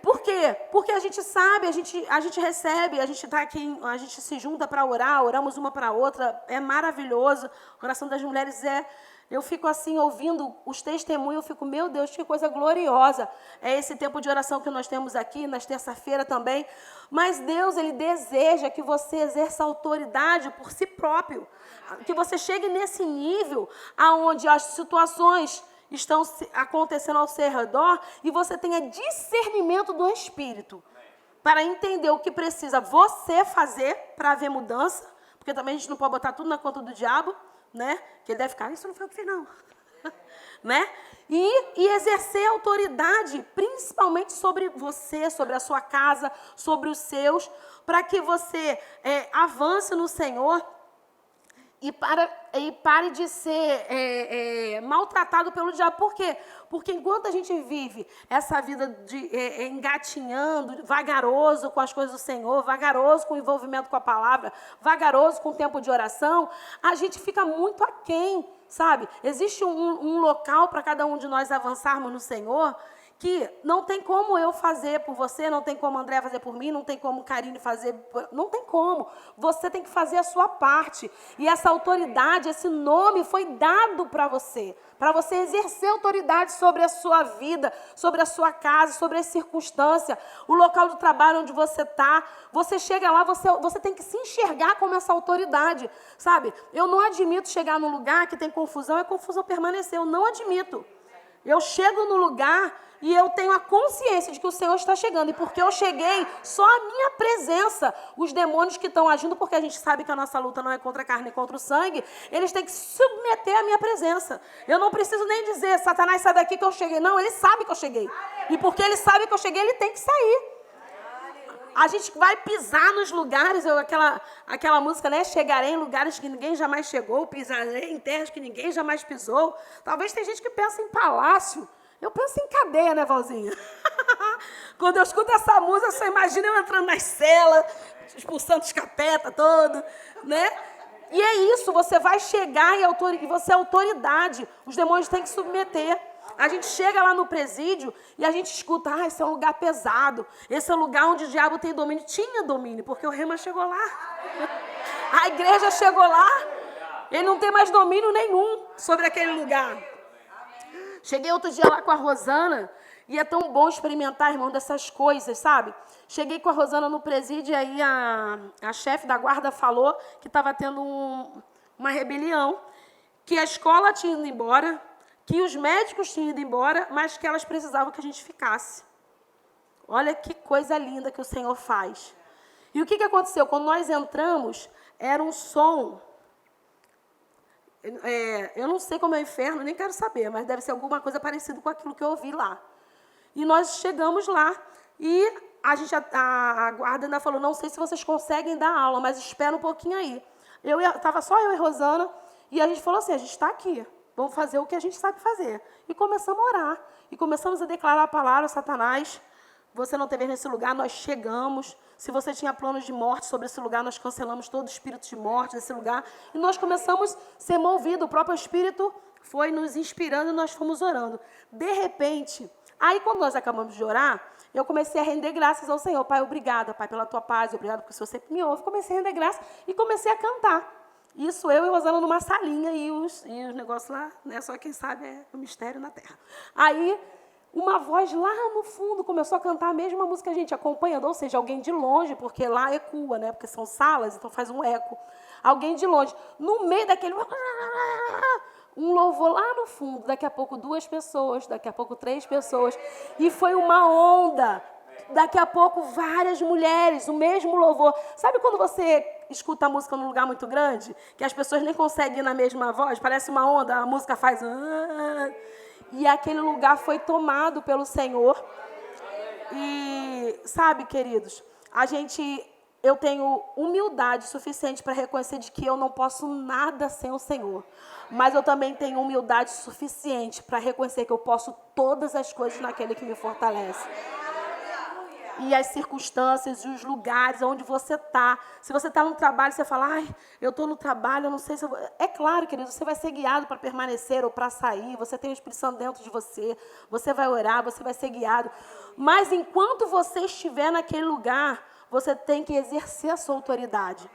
Por quê? Porque a gente sabe, a gente recebe, a gente está aqui, a gente se junta para orar, oramos uma para a outra, é maravilhoso. A oração das mulheres eu fico assim, ouvindo os testemunhos, eu fico, meu Deus, que coisa gloriosa. É esse tempo de oração que nós temos aqui, nas terça-feira também. Mas Deus, Ele deseja que você exerça autoridade por si próprio. Que você chegue nesse nível onde as situações estão acontecendo ao seu redor e você tenha discernimento do Espírito para entender o que precisa você fazer para haver mudança, porque também a gente não pode botar tudo na conta do diabo, né? Que ele deve ficar, isso não foi o que fiz, não. Né? E exercer autoridade, principalmente sobre você, sobre a sua casa, sobre os seus, para que você avance no Senhor e pare de ser maltratado pelo diabo. Por quê? Porque enquanto a gente vive essa vida de engatinhando, vagaroso com as coisas do Senhor, vagaroso com o envolvimento com a palavra, vagaroso com o tempo de oração, a gente fica muito aquém, sabe? Existe um local para cada um de nós avançarmos no Senhor, que não tem como eu fazer por você, não tem como a André fazer por mim, não tem como Karine fazer, não tem como. Você tem que fazer a sua parte. E essa autoridade, esse nome foi dado para você exercer autoridade sobre a sua vida, sobre a sua casa, sobre as circunstâncias, o local do trabalho onde você está. Você chega lá, você tem que se enxergar como essa autoridade, sabe? Eu não admito chegar num lugar que tem confusão e a confusão permanecer, eu não admito. Eu chego no lugar e eu tenho a consciência de que o Senhor está chegando. E porque eu cheguei, só a minha presença, os demônios que estão agindo, porque a gente sabe que a nossa luta não é contra a carne e contra o sangue, eles têm que se submeter à minha presença. Eu não preciso nem dizer, Satanás, sai daqui que eu cheguei. Não, ele sabe que eu cheguei. E porque ele sabe que eu cheguei, ele tem que sair. A gente vai pisar nos lugares, aquela música, né? Chegarei em lugares que ninguém jamais chegou, pisarei em terras que ninguém jamais pisou. Talvez tem gente que pensa em palácio. Eu penso em cadeia, né, Valzinha? Quando eu escuto essa música, você imagina eu entrando nas celas, expulsando os capeta todo, né? E é isso, você vai chegar e você é autoridade. Os demônios têm que submeter. A gente chega lá no presídio e a gente escuta, esse é um lugar pesado. Esse é o lugar onde o diabo tem domínio. Tinha domínio, porque o Rema chegou lá. A igreja chegou lá. Ele não tem mais domínio nenhum sobre aquele lugar. Cheguei outro dia lá com a Rosana e é tão bom experimentar, irmão, dessas coisas, sabe? Cheguei com a Rosana no presídio e aí a chefe da guarda falou que estava tendo uma rebelião, que a escola tinha ido embora, que os médicos tinham ido embora, mas que elas precisavam que a gente ficasse. Olha que coisa linda que o Senhor faz. E o que aconteceu? Quando nós entramos, era um som. Eu não sei como é o inferno, nem quero saber, mas deve ser alguma coisa parecida com aquilo que eu ouvi lá. E nós chegamos lá e a guarda ainda falou, não sei se vocês conseguem dar aula, mas espera um pouquinho aí. Estava só eu e Rosana, e a gente falou assim, a gente está aqui. Vamos fazer o que a gente sabe fazer. E começamos a orar. E começamos a declarar a palavra, Satanás, você não teve nesse lugar, nós chegamos. Se você tinha planos de morte sobre esse lugar, nós cancelamos todo espírito de morte desse lugar. E nós começamos a ser movidos. O próprio Espírito foi nos inspirando e nós fomos orando. De repente, aí quando nós acabamos de orar, eu comecei a render graças ao Senhor. Pai, obrigada, Pai, pela tua paz. Obrigado porque o Senhor sempre me ouve. Comecei a render graças e comecei a cantar. Isso eu e Rosana numa salinha e os negócios lá, né? Só quem sabe é o mistério na terra. Aí uma voz lá no fundo começou a cantar a mesma música que a gente acompanhando, ou seja, alguém de longe, porque lá ecoa, né? Porque são salas, então faz um eco. Alguém de longe, no meio daquele... Um louvor lá no fundo, daqui a pouco 2 pessoas, daqui a pouco 3 pessoas. E foi uma onda. Daqui a pouco várias mulheres, o mesmo louvor. Sabe quando você escuta a música num lugar muito grande, que as pessoas nem conseguem ir na mesma voz, parece uma onda, a música faz... E aquele lugar foi tomado pelo Senhor. E, sabe, queridos, eu tenho humildade suficiente para reconhecer de que eu não posso nada sem o Senhor. Mas eu também tenho humildade suficiente para reconhecer que eu posso todas as coisas naquele que me fortalece. E as circunstâncias e os lugares onde você está. Se você está no trabalho, você fala, eu estou no trabalho, eu não sei se eu vou... É claro, querido, você vai ser guiado para permanecer ou para sair. Você tem o Espírito Santo dentro de você. Você vai orar, você vai ser guiado. Mas enquanto você estiver naquele lugar, você tem que exercer a sua autoridade.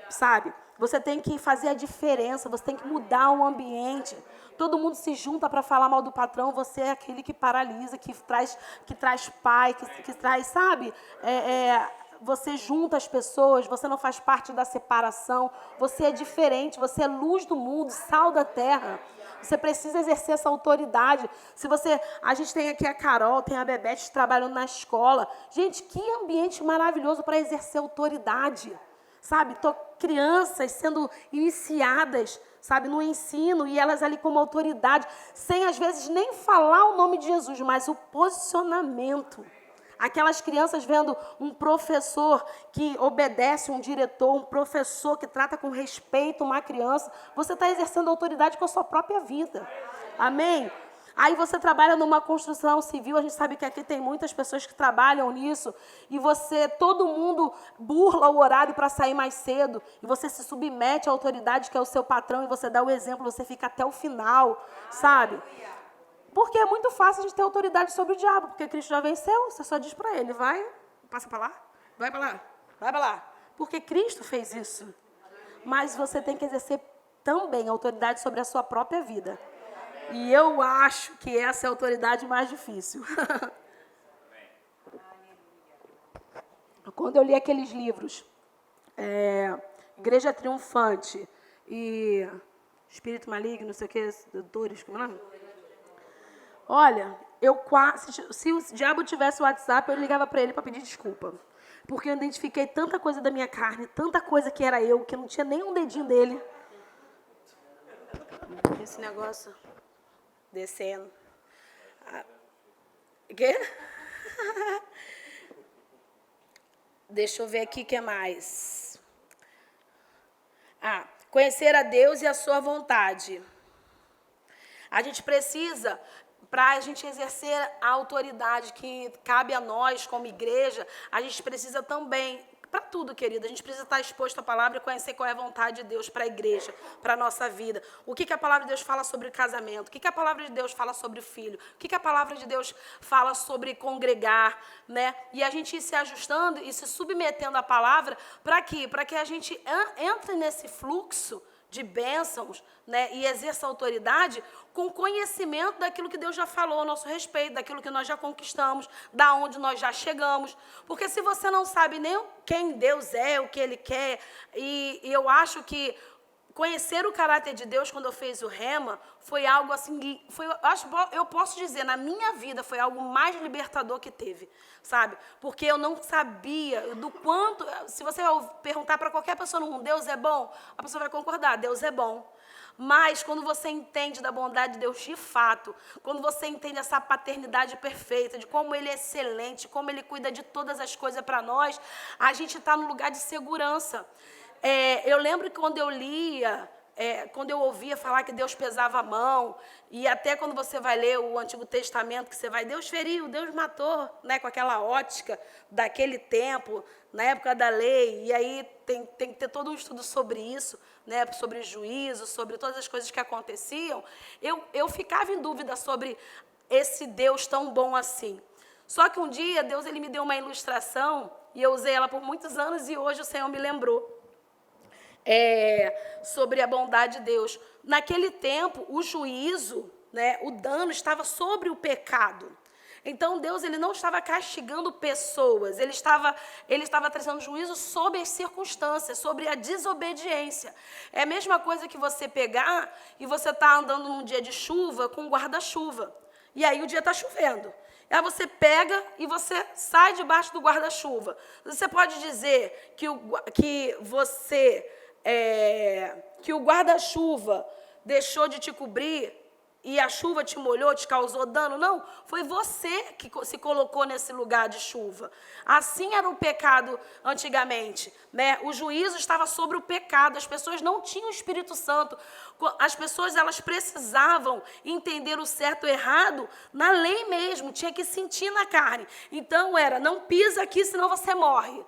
Sabe? Você tem que fazer a diferença, você tem que mudar o ambiente. Todo mundo se junta para falar mal do patrão, você é aquele que paralisa, que traz pai, que traz, sabe? Você junta as pessoas, você não faz parte da separação, você é diferente, você é luz do mundo, sal da terra. Você precisa exercer essa autoridade. A gente tem aqui a Carol, tem a Bebete trabalhando na escola. Gente, que ambiente maravilhoso para exercer autoridade. Sabe, crianças sendo iniciadas, sabe, no ensino, e elas ali como autoridade, sem às vezes nem falar o nome de Jesus, mas o posicionamento. Aquelas crianças vendo um professor que obedece, um diretor, um professor que trata com respeito uma criança, você está exercendo autoridade com a sua própria vida. Amém? Aí você trabalha numa construção civil, a gente sabe que aqui tem muitas pessoas que trabalham nisso, e todo mundo burla o horário para sair mais cedo, e você se submete à autoridade que é o seu patrão, e você dá o exemplo, você fica até o final, sabe? Porque é muito fácil a gente ter autoridade sobre o diabo, porque Cristo já venceu, você só diz para ele, vai, passa para lá, vai para lá, vai para lá. Porque Cristo fez isso. Mas você tem que exercer também autoridade sobre a sua própria vida. E eu acho que essa é a autoridade mais difícil. Quando eu li aqueles livros, Igreja Triunfante e Espírito Maligno, não sei o que, Doutores, como é o nome? Olha, se o diabo tivesse o WhatsApp, eu ligava para ele para pedir desculpa. Porque eu identifiquei tanta coisa da minha carne, tanta coisa que era eu, que não tinha nem um dedinho dele. Esse negócio... descendo. Quê? Deixa eu ver aqui o que mais. Conhecer a Deus e a sua vontade. A gente precisa, para a gente exercer a autoridade que cabe a nós como igreja, a gente precisa também, para tudo, querida, a gente precisa estar exposto à palavra e conhecer qual é a vontade de Deus para a igreja, para a nossa vida. O que a palavra de Deus fala sobre casamento? O que a palavra de Deus fala sobre filho? O que a palavra de Deus fala sobre congregar, né? E a gente ir se ajustando e se submetendo à palavra, para quê? Para que a gente entre nesse fluxo de bênçãos, né, e exerça autoridade com conhecimento daquilo que Deus já falou a nosso respeito, daquilo que nós já conquistamos, da onde nós já chegamos. Porque se você não sabe nem quem Deus é, o que Ele quer, e eu acho que conhecer o caráter de Deus quando eu fiz o Rema foi algo assim, eu posso dizer, na minha vida foi algo mais libertador que teve, sabe? Porque eu não sabia do quanto, se você perguntar para qualquer pessoa no mundo, Deus é bom? A pessoa vai concordar, Deus é bom. Mas quando você entende da bondade de Deus de fato, quando você entende essa paternidade perfeita, de como Ele é excelente, como Ele cuida de todas as coisas para nós, a gente está num lugar de segurança. Eu lembro que quando eu lia, quando eu ouvia falar que Deus pesava a mão, e até quando você vai ler o Antigo Testamento, que você vai, Deus feriu, Deus matou, né, com aquela ótica daquele tempo, na época da lei, e aí tem que ter todo um estudo sobre isso, né, sobre juízo, sobre todas as coisas que aconteciam. Eu ficava em dúvida sobre esse Deus tão bom assim. Só que um dia, Deus ele me deu uma ilustração, e eu usei ela por muitos anos, e hoje o Senhor me lembrou. Sobre a bondade de Deus. Naquele tempo, o juízo, né? O dano estava sobre o pecado. Então, Deus ele não estava castigando pessoas, ele estava trazendo juízo sobre as circunstâncias, sobre a desobediência. É a mesma coisa que você pegar e você está andando num dia de chuva com um guarda-chuva. E aí o dia está chovendo. Aí você pega e você sai debaixo do guarda-chuva. Você pode dizer que o guarda-chuva deixou de te cobrir e a chuva te molhou, te causou dano? Não, foi você que se colocou nesse lugar de chuva. Assim era o pecado antigamente, né? O juízo estava sobre o pecado, as pessoas não tinham o Espírito Santo. As pessoas elas precisavam entender o certo e o errado na lei mesmo, tinha que sentir na carne. Então não pisa aqui, senão você morre.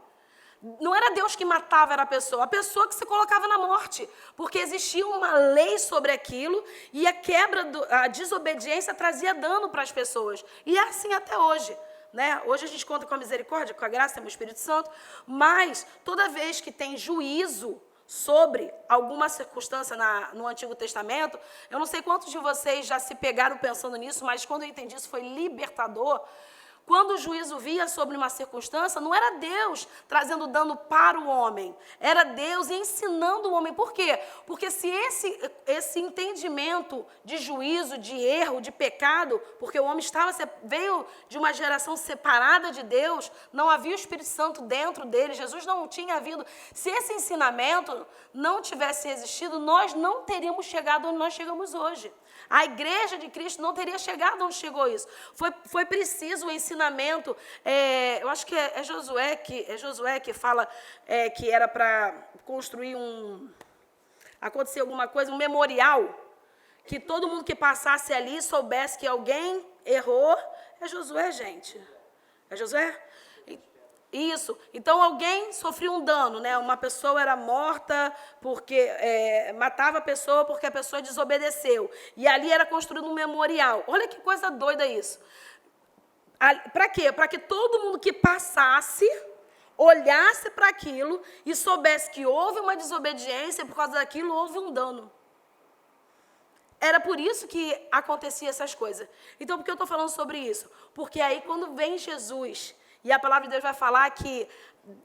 Não era Deus que matava, era a pessoa que se colocava na morte, porque existia uma lei sobre aquilo e a desobediência trazia dano para as pessoas. E é assim até hoje, né? Hoje a gente conta com a misericórdia, com a graça, temos o Espírito Santo, mas toda vez que tem juízo sobre alguma circunstância no Antigo Testamento, eu não sei quantos de vocês já se pegaram pensando nisso, mas quando eu entendi isso foi libertador. Quando o juízo via sobre uma circunstância, não era Deus trazendo dano para o homem, era Deus ensinando o homem. Por quê? Porque se esse entendimento de juízo, de erro, de pecado, porque o homem veio de uma geração separada de Deus, não havia o Espírito Santo dentro dele, Jesus não tinha vindo. Se esse ensinamento não tivesse existido, nós não teríamos chegado onde nós chegamos hoje. A igreja de Cristo não teria chegado onde chegou isso. Foi preciso o ensinamento. Eu acho que é Josué que fala que era para construir acontecer alguma coisa, um memorial, que todo mundo que passasse ali soubesse que alguém errou. É Josué, gente. É Josué? Isso. Então, alguém sofreu um dano, né? Uma pessoa era morta porque matava a pessoa porque a pessoa desobedeceu. E ali era construído um memorial. Olha que coisa doida isso. Para quê? Para que todo mundo que passasse olhasse para aquilo e soubesse que houve uma desobediência e por causa daquilo houve um dano. Era por isso que acontecia essas coisas. Então, por que eu estou falando sobre isso? Porque aí, quando vem Jesus... E a palavra de Deus vai falar que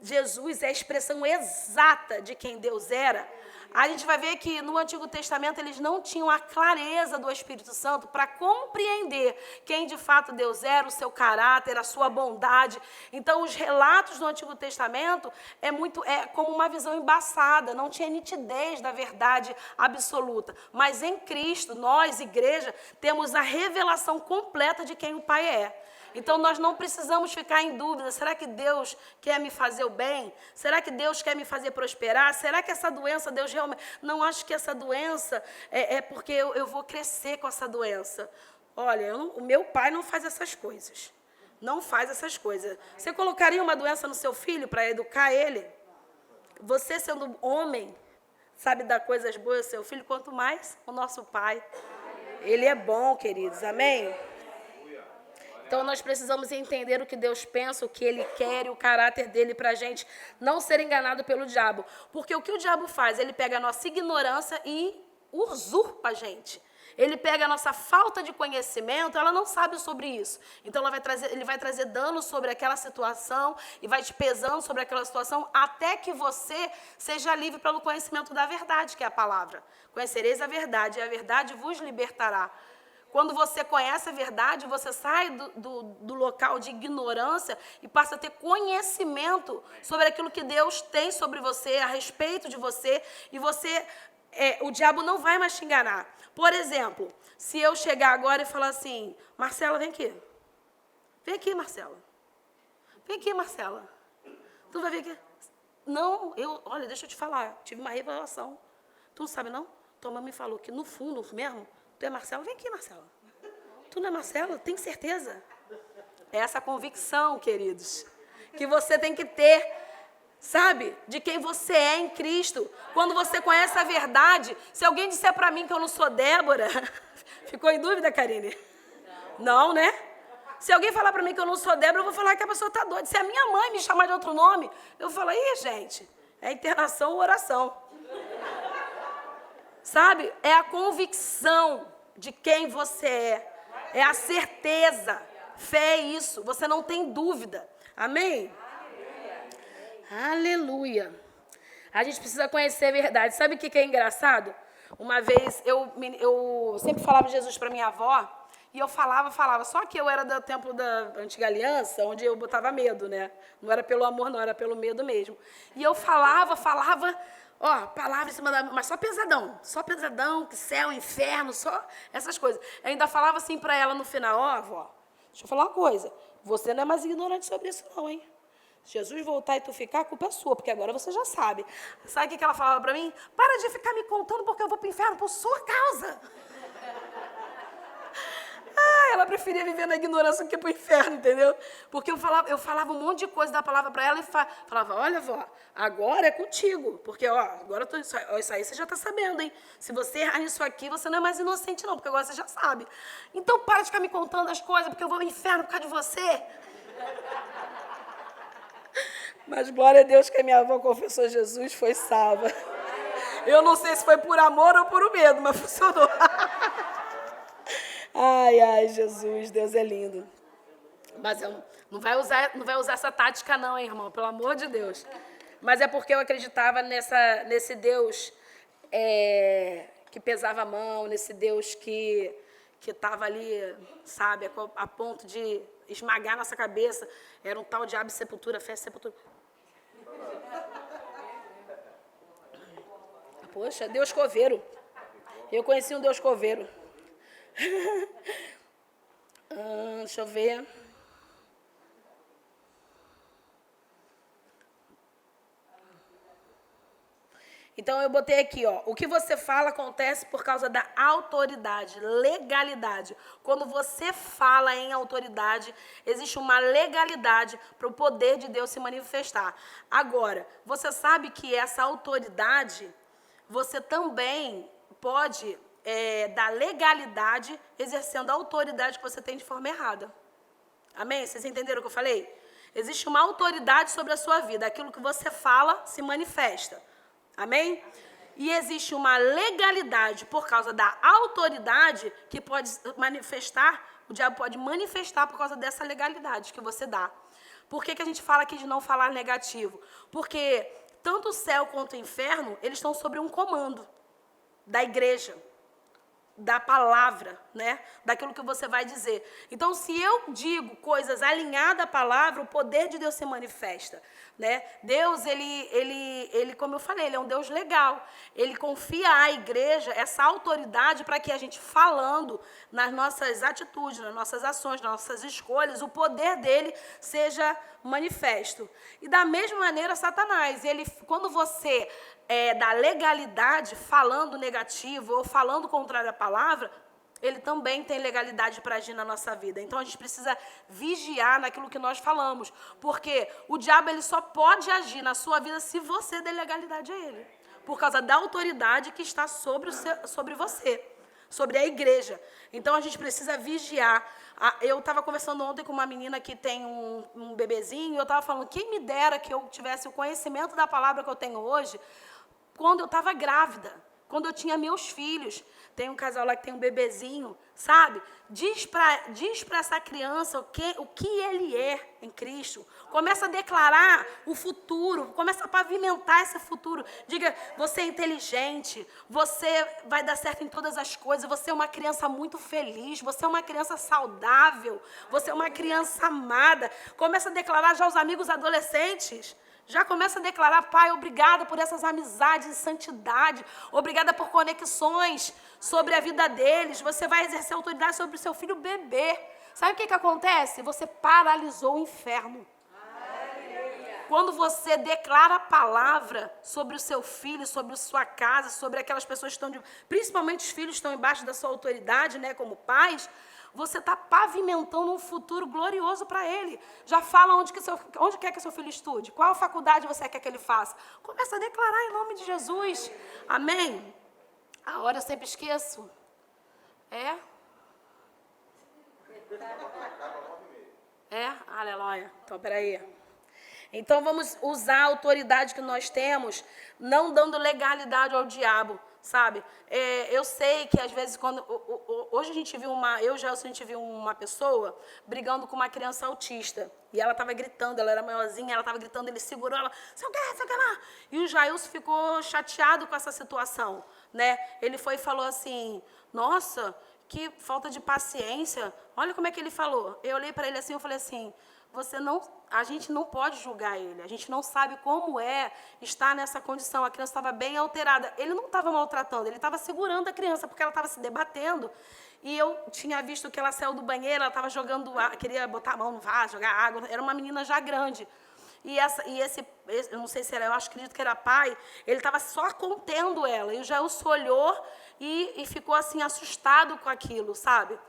Jesus é a expressão exata de quem Deus era. A gente vai ver que no Antigo Testamento eles não tinham a clareza do Espírito Santo para compreender quem de fato Deus era, o seu caráter, a sua bondade. Então, os relatos do Antigo Testamento é como uma visão embaçada, não tinha nitidez da verdade absoluta. Mas em Cristo, nós, igreja, temos a revelação completa de quem o Pai é. Então, nós não precisamos ficar em dúvida, será que Deus quer me fazer o bem? Será que Deus quer me fazer prosperar? Será que essa doença, Deus realmente... Não acho que essa doença é porque eu vou crescer com essa doença. Olha, o meu pai não faz essas coisas. Não faz essas coisas. Você colocaria uma doença no seu filho para educar ele? Você, sendo homem, sabe dar coisas boas ao seu filho, quanto mais o nosso pai. Ele é bom, queridos, amém? Então, nós precisamos entender o que Deus pensa, o que Ele quer e o caráter dEle para a gente não ser enganado pelo diabo. Porque o que o diabo faz? Ele pega a nossa ignorância e usurpa a gente. Ele pega a nossa falta de conhecimento, ela não sabe sobre isso. Então, ele vai trazer dano sobre aquela situação e vai te pesando sobre aquela situação até que você seja livre pelo conhecimento da verdade, que é a palavra. Conhecereis a verdade e a verdade vos libertará. Quando você conhece a verdade, você sai do local de ignorância e passa a ter conhecimento sobre aquilo que Deus tem sobre você, a respeito de você, e o diabo não vai mais te enganar. Por exemplo, se eu chegar agora e falar assim, Marcela, vem aqui. Vem aqui, Marcela. Vem aqui, Marcela. Tu vai vir aqui? Não, olha, deixa eu te falar, tive uma revelação. Tu não sabe, não? Tua mãe me falou que no fundo mesmo, tu é Marcela? Vem aqui, Marcela. Tu não é Marcela? Tem certeza? É essa convicção, queridos, que você tem que ter, sabe? De quem você é em Cristo. Quando você conhece a verdade, se alguém disser para mim que eu não sou Débora, ficou em dúvida, Karine? Não, né? Se alguém falar para mim que eu não sou Débora, eu vou falar que a pessoa está doida. Se a minha mãe me chamar de outro nome, eu falo, ih, gente, é internação ou oração. Sabe? É a convicção de quem você é. É a certeza. Fé é isso. Você não tem dúvida. Amém? Aleluia. A gente precisa conhecer a verdade. Sabe o que é engraçado? Uma vez eu sempre falava de Jesus para minha avó, e eu falava. Só que eu era do tempo da antiga aliança, onde eu botava medo, né? Não era pelo amor, não, era pelo medo mesmo. E eu falava, ó, palavra em cima da... Mas só pesadão, que céu, inferno, só essas coisas. Eu ainda falava assim para ela no final, ó, avó, deixa eu falar uma coisa, você não é mais ignorante sobre isso não, hein? Se Jesus voltar e tu ficar, a culpa é sua, porque agora você já sabe. Sabe o que ela falava para mim? Para de ficar me contando porque eu vou para o inferno por sua causa. Ela preferia viver na ignorância do que para o inferno, entendeu? Porque eu falava um monte de coisa da palavra para ela e falava, olha, vó, agora é contigo. Porque, ó, agora isso aí você já está sabendo, hein? Se você errar nisso aqui, você não é mais inocente, não, porque agora você já sabe. Então, para de ficar me contando as coisas, porque eu vou ao inferno por causa de você. Mas glória a Deus que a minha avó confessou Jesus, foi salva. Eu não sei se foi por amor ou por medo, mas funcionou. Ai, Jesus, Deus é lindo. Mas não vai usar essa tática não, hein, irmão, pelo amor de Deus. Mas é porque eu acreditava nesse Deus que pesava a mão, nesse Deus que estava ali, sabe, a ponto de esmagar nossa cabeça. Era um tal diabo de sepultura, festa sepultura. Poxa, Deus coveiro. Eu conheci um Deus coveiro. Deixa eu ver. Então, eu botei aqui, ó, o que você fala acontece por causa da autoridade, legalidade. Quando você fala em autoridade, existe uma legalidade para o poder de Deus se manifestar. Agora, você sabe que essa autoridade, você também pode dar legalidade exercendo a autoridade que você tem de forma errada. Amém? Vocês entenderam o que eu falei? Existe uma autoridade sobre a sua vida. Aquilo que você fala se manifesta. Amém? E existe uma legalidade por causa da autoridade que pode manifestar, o diabo pode manifestar por causa dessa legalidade que você dá. Por que a gente fala aqui de não falar negativo? Porque tanto o céu quanto o inferno, eles estão sob um comando da igreja, da palavra, né? Daquilo que você vai dizer. Então, se eu digo coisas alinhadas à palavra, o poder de Deus se manifesta, né? Deus, ele, como eu falei, ele é um Deus legal. Ele confia à igreja essa autoridade para que a gente, falando nas nossas atitudes, nas nossas ações, nas nossas escolhas, o poder dele seja manifesto. E da mesma maneira, Satanás, ele, quando você da legalidade, falando negativo ou falando contrário à palavra, ele também tem legalidade para agir na nossa vida. Então, a gente precisa vigiar naquilo que nós falamos, porque o diabo ele só pode agir na sua vida se você der legalidade a ele, por causa da autoridade que está sobre você, sobre a igreja. Então, a gente precisa vigiar. Eu estava conversando ontem com uma menina que tem um bebezinho, e eu estava falando, quem me dera que eu tivesse o conhecimento da palavra que eu tenho hoje, quando eu estava grávida, quando eu tinha meus filhos. Tem um casal lá que tem um bebezinho, sabe? Diz para essa criança o que ele é em Cristo. Começa a declarar o futuro, começa a pavimentar esse futuro. Diga, você é inteligente, você vai dar certo em todas as coisas, você é uma criança muito feliz, você é uma criança saudável, você é uma criança amada. Começa a declarar já aos amigos adolescentes. Já começa a declarar, Pai, obrigada por essas amizades de santidade, obrigada por conexões sobre a vida deles. Você vai exercer autoridade sobre o seu filho bebê. Sabe o que acontece? Você paralisou o inferno. Quando você declara a palavra sobre o seu filho, sobre a sua casa, sobre aquelas pessoas que estão, principalmente os filhos que estão embaixo da sua autoridade, né, como pais, você está pavimentando um futuro glorioso para ele. Já fala onde quer que seu filho estude, qual faculdade você quer que ele faça. Começa a declarar em nome de Jesus. Amém? A hora eu sempre esqueço. Aleluia. Então, peraí. Então, vamos usar a autoridade que nós temos, não dando legalidade ao diabo, sabe? Eu sei que às vezes hoje a gente viu eu já a gente viu uma pessoa brigando com uma criança autista e ela estava gritando, ela era maiorzinha, ela estava gritando, ele segurou ela, sei o que lá. E o Jailson ficou chateado com essa situação, né? Ele foi e falou assim: nossa, que falta de paciência. Olha como é que ele falou. Eu olhei para ele assim, eu falei assim: a gente não pode julgar ele. A gente não sabe como é estar nessa condição. A criança estava bem alterada. Ele não estava maltratando, ele estava segurando a criança porque ela estava se debatendo. E eu tinha visto que ela saiu do banheiro, ela estava jogando, queria botar a mão no vaso, jogar água. Era uma menina já grande. E esse eu não sei se era, eu acredito que era pai, ele estava só contendo ela. E o Jailson olhou e ficou assim assustado com aquilo, sabe?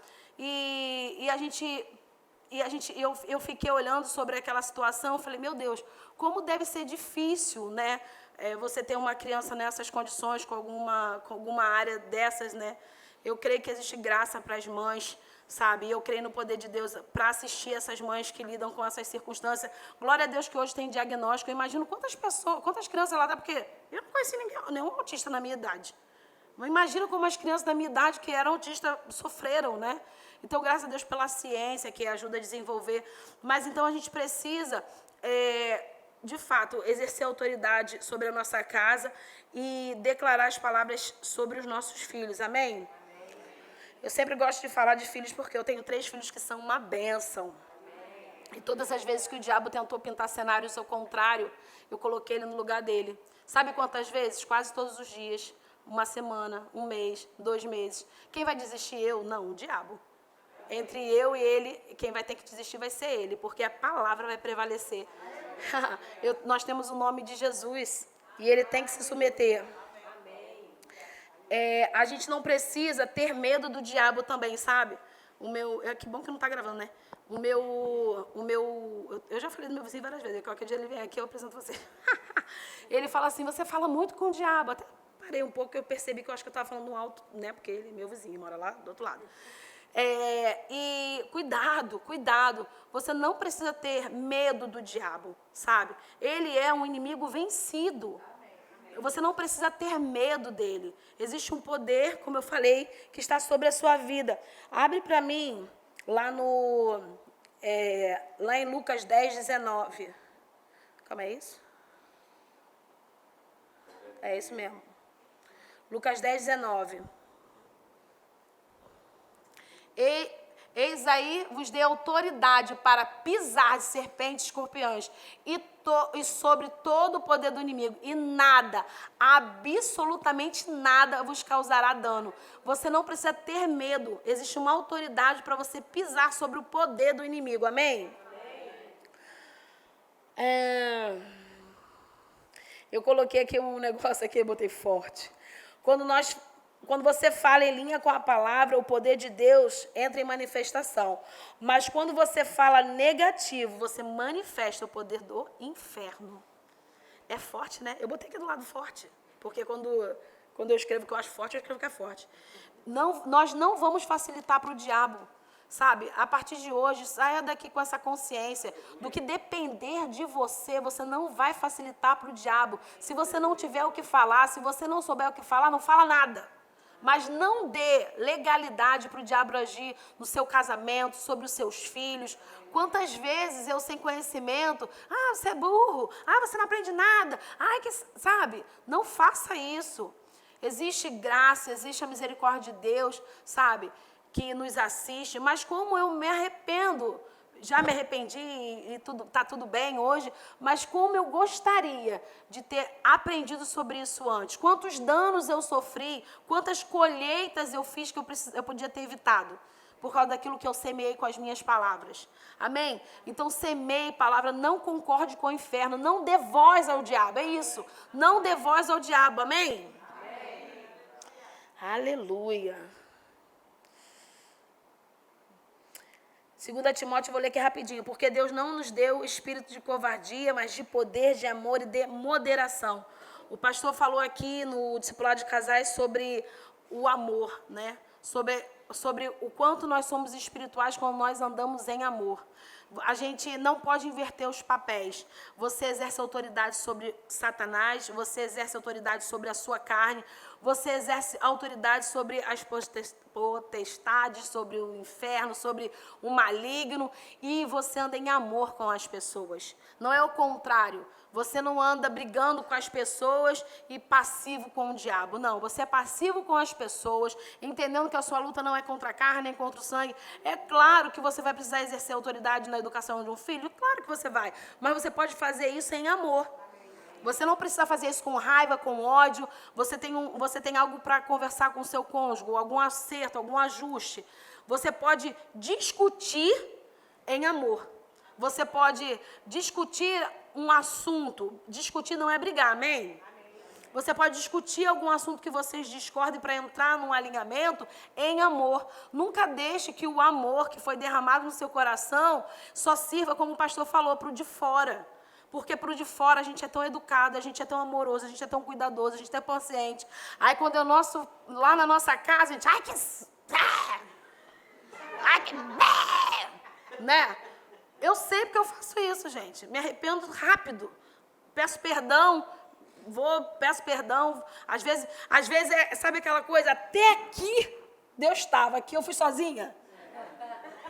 Eu fiquei olhando sobre aquela situação, falei, meu Deus, como deve ser difícil, né? Você ter uma criança nessas condições, com alguma área dessas, né? Eu creio que existe graça para as mães, sabe? Eu creio no poder de Deus para assistir essas mães que lidam com essas circunstâncias. Glória a Deus que hoje tem diagnóstico. Eu imagino quantas crianças lá dá, porque eu não conheci nenhum autista na minha idade. Mas imagina como as crianças da minha idade que eram autistas sofreram, né? Então, graças a Deus pela ciência que ajuda a desenvolver. Mas, então, a gente precisa, de fato, exercer autoridade sobre a nossa casa e declarar as palavras sobre os nossos filhos. Amém? Eu sempre gosto de falar de filhos porque eu tenho 3 filhos que são uma bênção. E todas as vezes que o diabo tentou pintar cenários ao contrário, eu coloquei ele no lugar dele. Sabe quantas vezes? Quase todos os dias. Uma semana, um mês, 2 meses. Quem vai desistir? Eu? Não, o diabo. Entre eu e ele, quem vai ter que desistir vai ser ele, porque a palavra vai prevalecer. Nós temos o nome de Jesus e ele tem que se submeter. A gente não precisa ter medo do diabo também, sabe? Que bom que não está gravando, né? Eu já falei do meu vizinho várias vezes, qualquer dia ele vem aqui, eu apresento você. Ele fala assim, você fala muito com o diabo. Até parei um pouco, eu percebi que eu acho que eu estava falando alto, né? Porque ele é meu vizinho, mora lá do outro lado. E cuidado, você não precisa ter medo do diabo, sabe? Ele é um inimigo vencido. Você não precisa ter medo dele. Existe um poder, como eu falei, que está sobre a sua vida. Abre para mim, lá em Lucas 10, 19. Como é isso? É isso mesmo. Lucas 10, 19. Eis aí vos dei autoridade para pisar de serpentes e escorpiões e sobre todo o poder do inimigo. E nada, absolutamente nada vos causará dano. Você não precisa ter medo. Existe uma autoridade para você pisar sobre o poder do inimigo. Amém? Eu coloquei aqui um negócio aqui, botei forte. Quando você fala em linha com a palavra, o poder de Deus entra em manifestação. Mas quando você fala negativo, você manifesta o poder do inferno. É forte, né? Eu botei aqui do lado forte. Porque quando eu escrevo que eu acho forte, eu escrevo que é forte. Nós não vamos facilitar para o diabo. Sabe, a partir de hoje, saia daqui com essa consciência do que depender de você, você não vai facilitar para o diabo. Se você não tiver o que falar, se você não souber o que falar, não fala nada. Mas não dê legalidade para o diabo agir no seu casamento, sobre os seus filhos. Quantas vezes eu, sem conhecimento, você é burro, você não aprende nada, sabe? Não faça isso. Existe graça, existe a misericórdia de Deus, sabe? Que nos assiste, mas como eu me arrependo, já me arrependi e está tudo bem hoje, mas como eu gostaria de ter aprendido sobre isso antes. Quantos danos eu sofri, quantas colheitas eu fiz que eu podia ter evitado, por causa daquilo que eu semeei com as minhas palavras. Amém? Então, semeie palavra, não concorde com o inferno, não dê voz ao diabo, é isso. Não dê voz ao diabo, amém? Amém. Aleluia. 2 Timóteo, vou ler aqui rapidinho. Porque Deus não nos deu espírito de covardia, mas de poder, de amor e de moderação. O pastor falou aqui no discipulado de casais sobre o amor, né? Sobre o quanto nós somos espirituais quando nós andamos em amor. A gente não pode inverter os papéis. Você exerce autoridade sobre Satanás, você exerce autoridade sobre a sua carne, você exerce autoridade sobre as potestades, sobre o inferno, sobre o maligno, e você anda em amor com as pessoas. Não é o contrário. Você não anda brigando com as pessoas e passivo com o diabo. Não, você é passivo com as pessoas, entendendo que a sua luta não é contra a carne, nem contra o sangue. É claro que você vai precisar exercer autoridade na educação de um filho, claro que você vai. Mas você pode fazer isso em amor. Você não precisa fazer isso com raiva, com ódio. Você tem algo para conversar com o seu cônjuge, algum acerto, algum ajuste. Você pode discutir em amor. Você pode discutir um assunto. Discutir não é brigar, amém? Você pode discutir algum assunto que vocês discordem para entrar num alinhamento em amor. Nunca deixe que o amor que foi derramado no seu coração só sirva, como o pastor falou, para o de fora. Porque para o de fora a gente é tão educado, a gente é tão amoroso, a gente é tão cuidadoso, a gente é paciente. Aí quando é lá na nossa casa, a gente, ai que né? Eu sei porque eu faço isso, gente. Me arrependo rápido. Peço perdão, peço perdão. Às vezes sabe aquela coisa, até aqui Deus estava, aqui eu fui sozinha.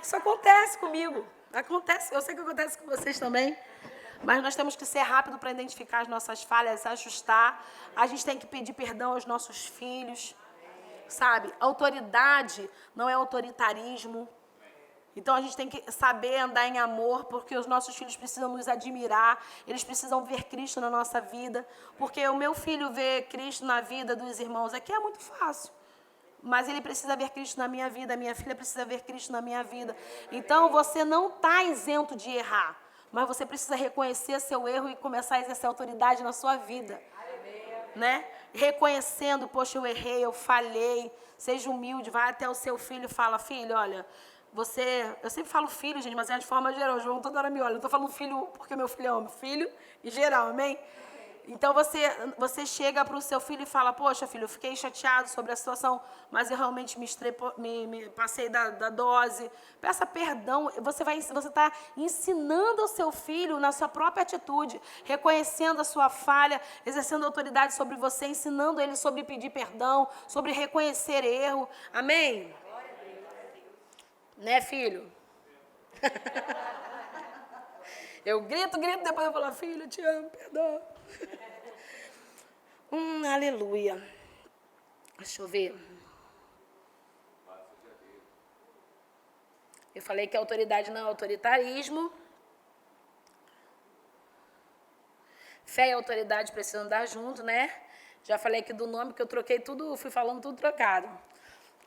Isso acontece comigo. Acontece, eu sei que acontece com vocês também. Mas nós temos que ser rápido para identificar as nossas falhas, ajustar. A gente tem que pedir perdão aos nossos filhos, sabe? Autoridade não é autoritarismo. Então, a gente tem que saber andar em amor, porque os nossos filhos precisam nos admirar, eles precisam ver Cristo na nossa vida, porque o meu filho vê Cristo na vida dos irmãos aqui é muito fácil. Mas ele precisa ver Cristo na minha vida, a minha filha precisa ver Cristo na minha vida. Então, você não está isento de errar. Mas você precisa reconhecer seu erro e começar a exercer autoridade na sua vida. Né? Reconhecendo, poxa, eu errei, eu falhei. Seja humilde, vai até o seu filho e fala, filho, olha, eu sempre falo filho, gente, mas é de forma geral. O João toda hora me olha. Eu estou falando filho porque meu filho é homem. Filho em geral, amém? Então, você chega para o seu filho e fala, poxa, filho, eu fiquei chateado sobre a situação, mas eu realmente me passei da dose. Peça perdão. Você está ensinando o seu filho na sua própria atitude, reconhecendo a sua falha, exercendo autoridade sobre você, ensinando ele sobre pedir perdão, sobre reconhecer erro. Amém? Né, filho? Eu grito, depois eu falo, filho, eu te amo, perdão. Aleluia. Deixa eu ver. Eu falei que a autoridade não é autoritarismo. Fé e autoridade precisam andar junto, né? Já falei aqui do nome que eu troquei tudo, fui falando tudo trocado.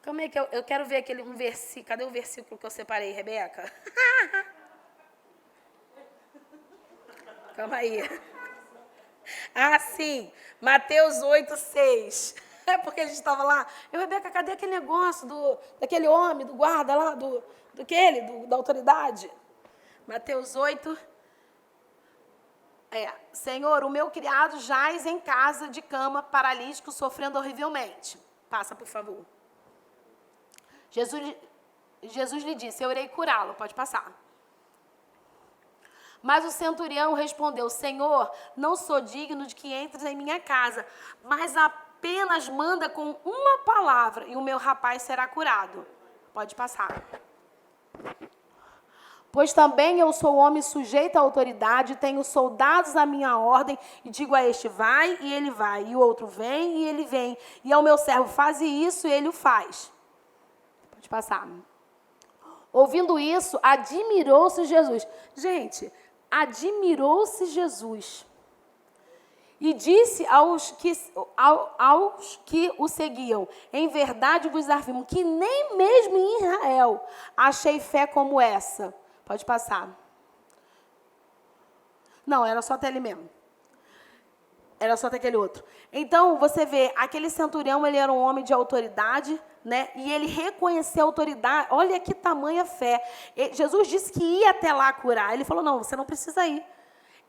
Como é que eu quero ver um versículo. Cadê o versículo que eu separei, Rebeca? Calma aí. Ah, sim. Mateus 8:6. É porque a gente estava lá. Rebeca, cadê aquele negócio daquele homem, do guarda lá, da autoridade? Mateus 8. Senhor, o meu criado jaz em casa de cama, paralítico, sofrendo horrivelmente. Passa, por favor. Jesus lhe disse, eu irei curá-lo. Pode passar. Mas o centurião respondeu, Senhor, não sou digno de que entres em minha casa, mas apenas manda com uma palavra e o meu rapaz será curado. Pode passar. Pois também eu sou homem sujeito à autoridade, tenho soldados à minha ordem, e digo a este, vai, e ele vai, e o outro vem, e ele vem, e ao meu servo, faze isso, e ele o faz. Pode passar. Ouvindo isso, admirou-se Jesus. Gente, admirou-se Jesus. E disse aos que o seguiam, em verdade vos afirmo que nem mesmo em Israel achei fé como essa. Pode passar. Não, era só até ali mesmo. Era só até aquele outro. Então, você vê, aquele centurião, ele era um homem de autoridade, né? E ele reconheceu a autoridade. Olha que tamanha fé. Jesus disse que ia até lá curar. Ele falou, não, você não precisa ir.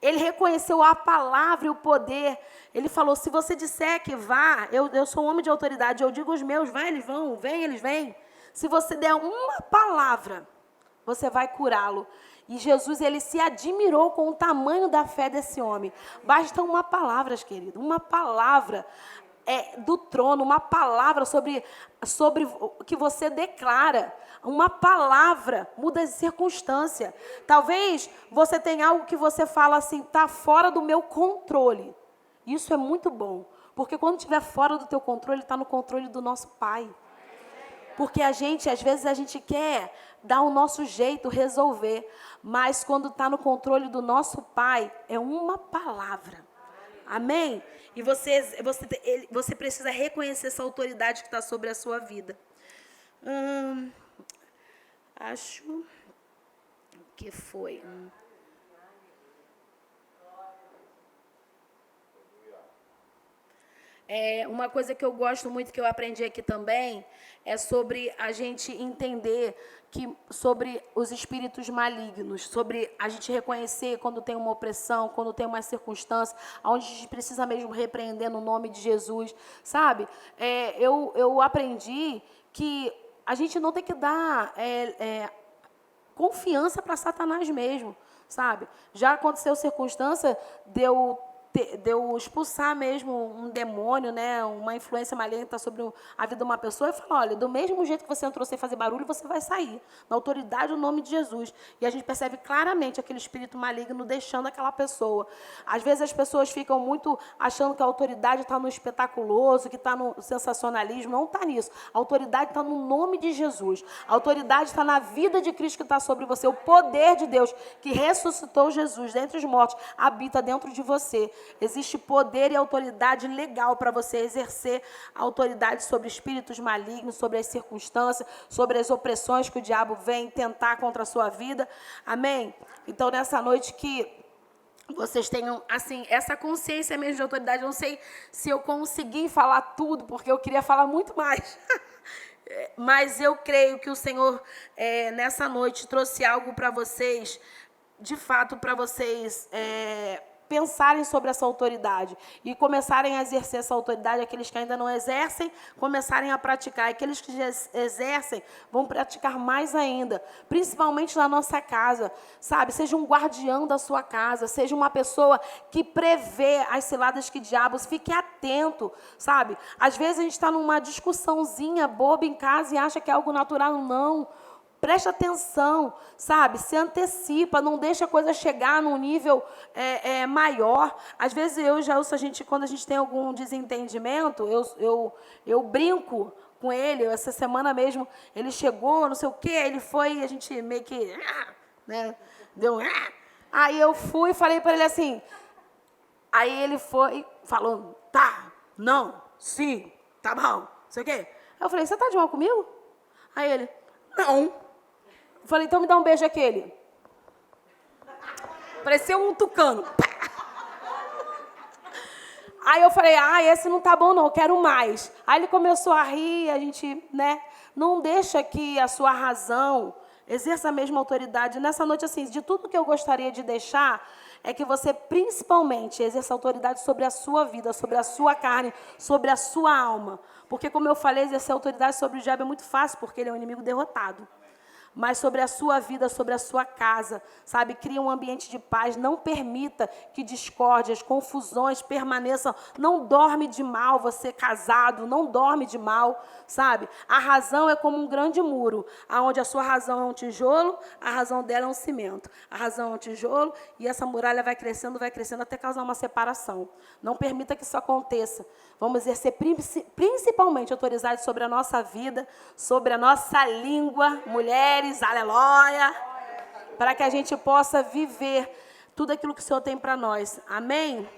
Ele reconheceu a palavra e o poder. Ele falou, se você disser que vá, eu sou um homem de autoridade, eu digo aos meus, vai, eles vão, vem, eles vêm. Se você der uma palavra, você vai curá-lo. E Jesus, ele se admirou com o tamanho da fé desse homem. Basta uma palavra, querido, uma palavra do trono, uma palavra sobre o que você declara. Uma palavra muda de circunstância. Talvez você tenha algo que você fala assim, está fora do meu controle. Isso é muito bom, porque quando estiver fora do teu controle, está no controle do nosso Pai. Porque às vezes a gente quer dar o nosso jeito, resolver, mas quando está no controle do nosso Pai, é uma palavra. Amém? E você precisa reconhecer essa autoridade que está sobre a sua vida. Acho que foi. Uma coisa que eu gosto muito, que eu aprendi aqui também, é sobre a gente entender sobre os espíritos malignos, sobre a gente reconhecer quando tem uma opressão, quando tem uma circunstância, onde a gente precisa mesmo repreender no nome de Jesus, sabe? Eu aprendi que a gente não tem que dar confiança para Satanás mesmo, sabe? Já aconteceu circunstância de eu expulsar mesmo um demônio, né, uma influência maligna sobre a vida de uma pessoa, e falar, olha, do mesmo jeito que você entrou sem fazer barulho, você vai sair, na autoridade do nome de Jesus. E a gente percebe claramente aquele espírito maligno deixando aquela pessoa. Às vezes as pessoas ficam muito achando que a autoridade está no espetaculoso, que está no sensacionalismo. Não está nisso. A autoridade está no nome de Jesus. A autoridade está na vida de Cristo que está sobre você. O poder de Deus que ressuscitou Jesus dentre os mortos habita dentro de você. Existe poder e autoridade legal para você exercer a autoridade sobre espíritos malignos, sobre as circunstâncias, sobre as opressões que o diabo vem tentar contra a sua vida. Amém? Então, nessa noite que vocês tenham, assim, essa consciência mesmo de autoridade. Eu não sei se eu consegui falar tudo, porque eu queria falar muito mais. Mas eu creio que o Senhor, nessa noite, trouxe algo para vocês, de fato, para vocês pensarem sobre essa autoridade e começarem a exercer essa autoridade. Aqueles que ainda não exercem, começarem a praticar. Aqueles que já exercem, vão praticar mais ainda, principalmente na nossa casa, sabe? Seja um guardião da sua casa, seja uma pessoa que prevê as ciladas que diabos, fique atento, sabe? Às vezes a gente está numa discussãozinha boba em casa e acha que é algo natural. Não. Preste atenção, sabe? Se antecipa, não deixa a coisa chegar num nível maior. Às vezes eu já ouço quando a gente tem algum desentendimento, eu brinco com ele. Essa semana mesmo, ele chegou, não sei o quê, ele foi, a gente meio que, né? Deu, aí eu fui e falei para ele assim, aí ele foi, falou, tá, não, sim, tá bom, não sei o quê. Aí eu falei, você tá de mal comigo? Aí ele, não. Falei, então me dá um beijo aquele. Pareceu um tucano. Aí eu falei, esse não tá bom não, eu quero mais. Aí ele começou a rir, a gente, né? Não deixa que a sua razão exerça a mesma autoridade. Nessa noite, assim, de tudo que eu gostaria de deixar, é que você, principalmente, exerça autoridade sobre a sua vida, sobre a sua carne, sobre a sua alma. Porque, como eu falei, exercer autoridade sobre o diabo é muito fácil, porque ele é um inimigo derrotado. Mas sobre a sua vida, sobre a sua casa, sabe? Cria um ambiente de paz. Não permita que discórdias, confusões permaneçam. Não dorme de mal você casado, não dorme de mal, sabe? A razão é como um grande muro, onde a sua razão é um tijolo, a razão dela é um cimento. A razão é um tijolo e essa muralha vai crescendo até causar uma separação. Não permita que isso aconteça. Vamos exercer principalmente autoridade sobre a nossa vida, sobre a nossa língua, mulheres, aleluia, para que a gente possa viver tudo aquilo que o Senhor tem para nós. Amém?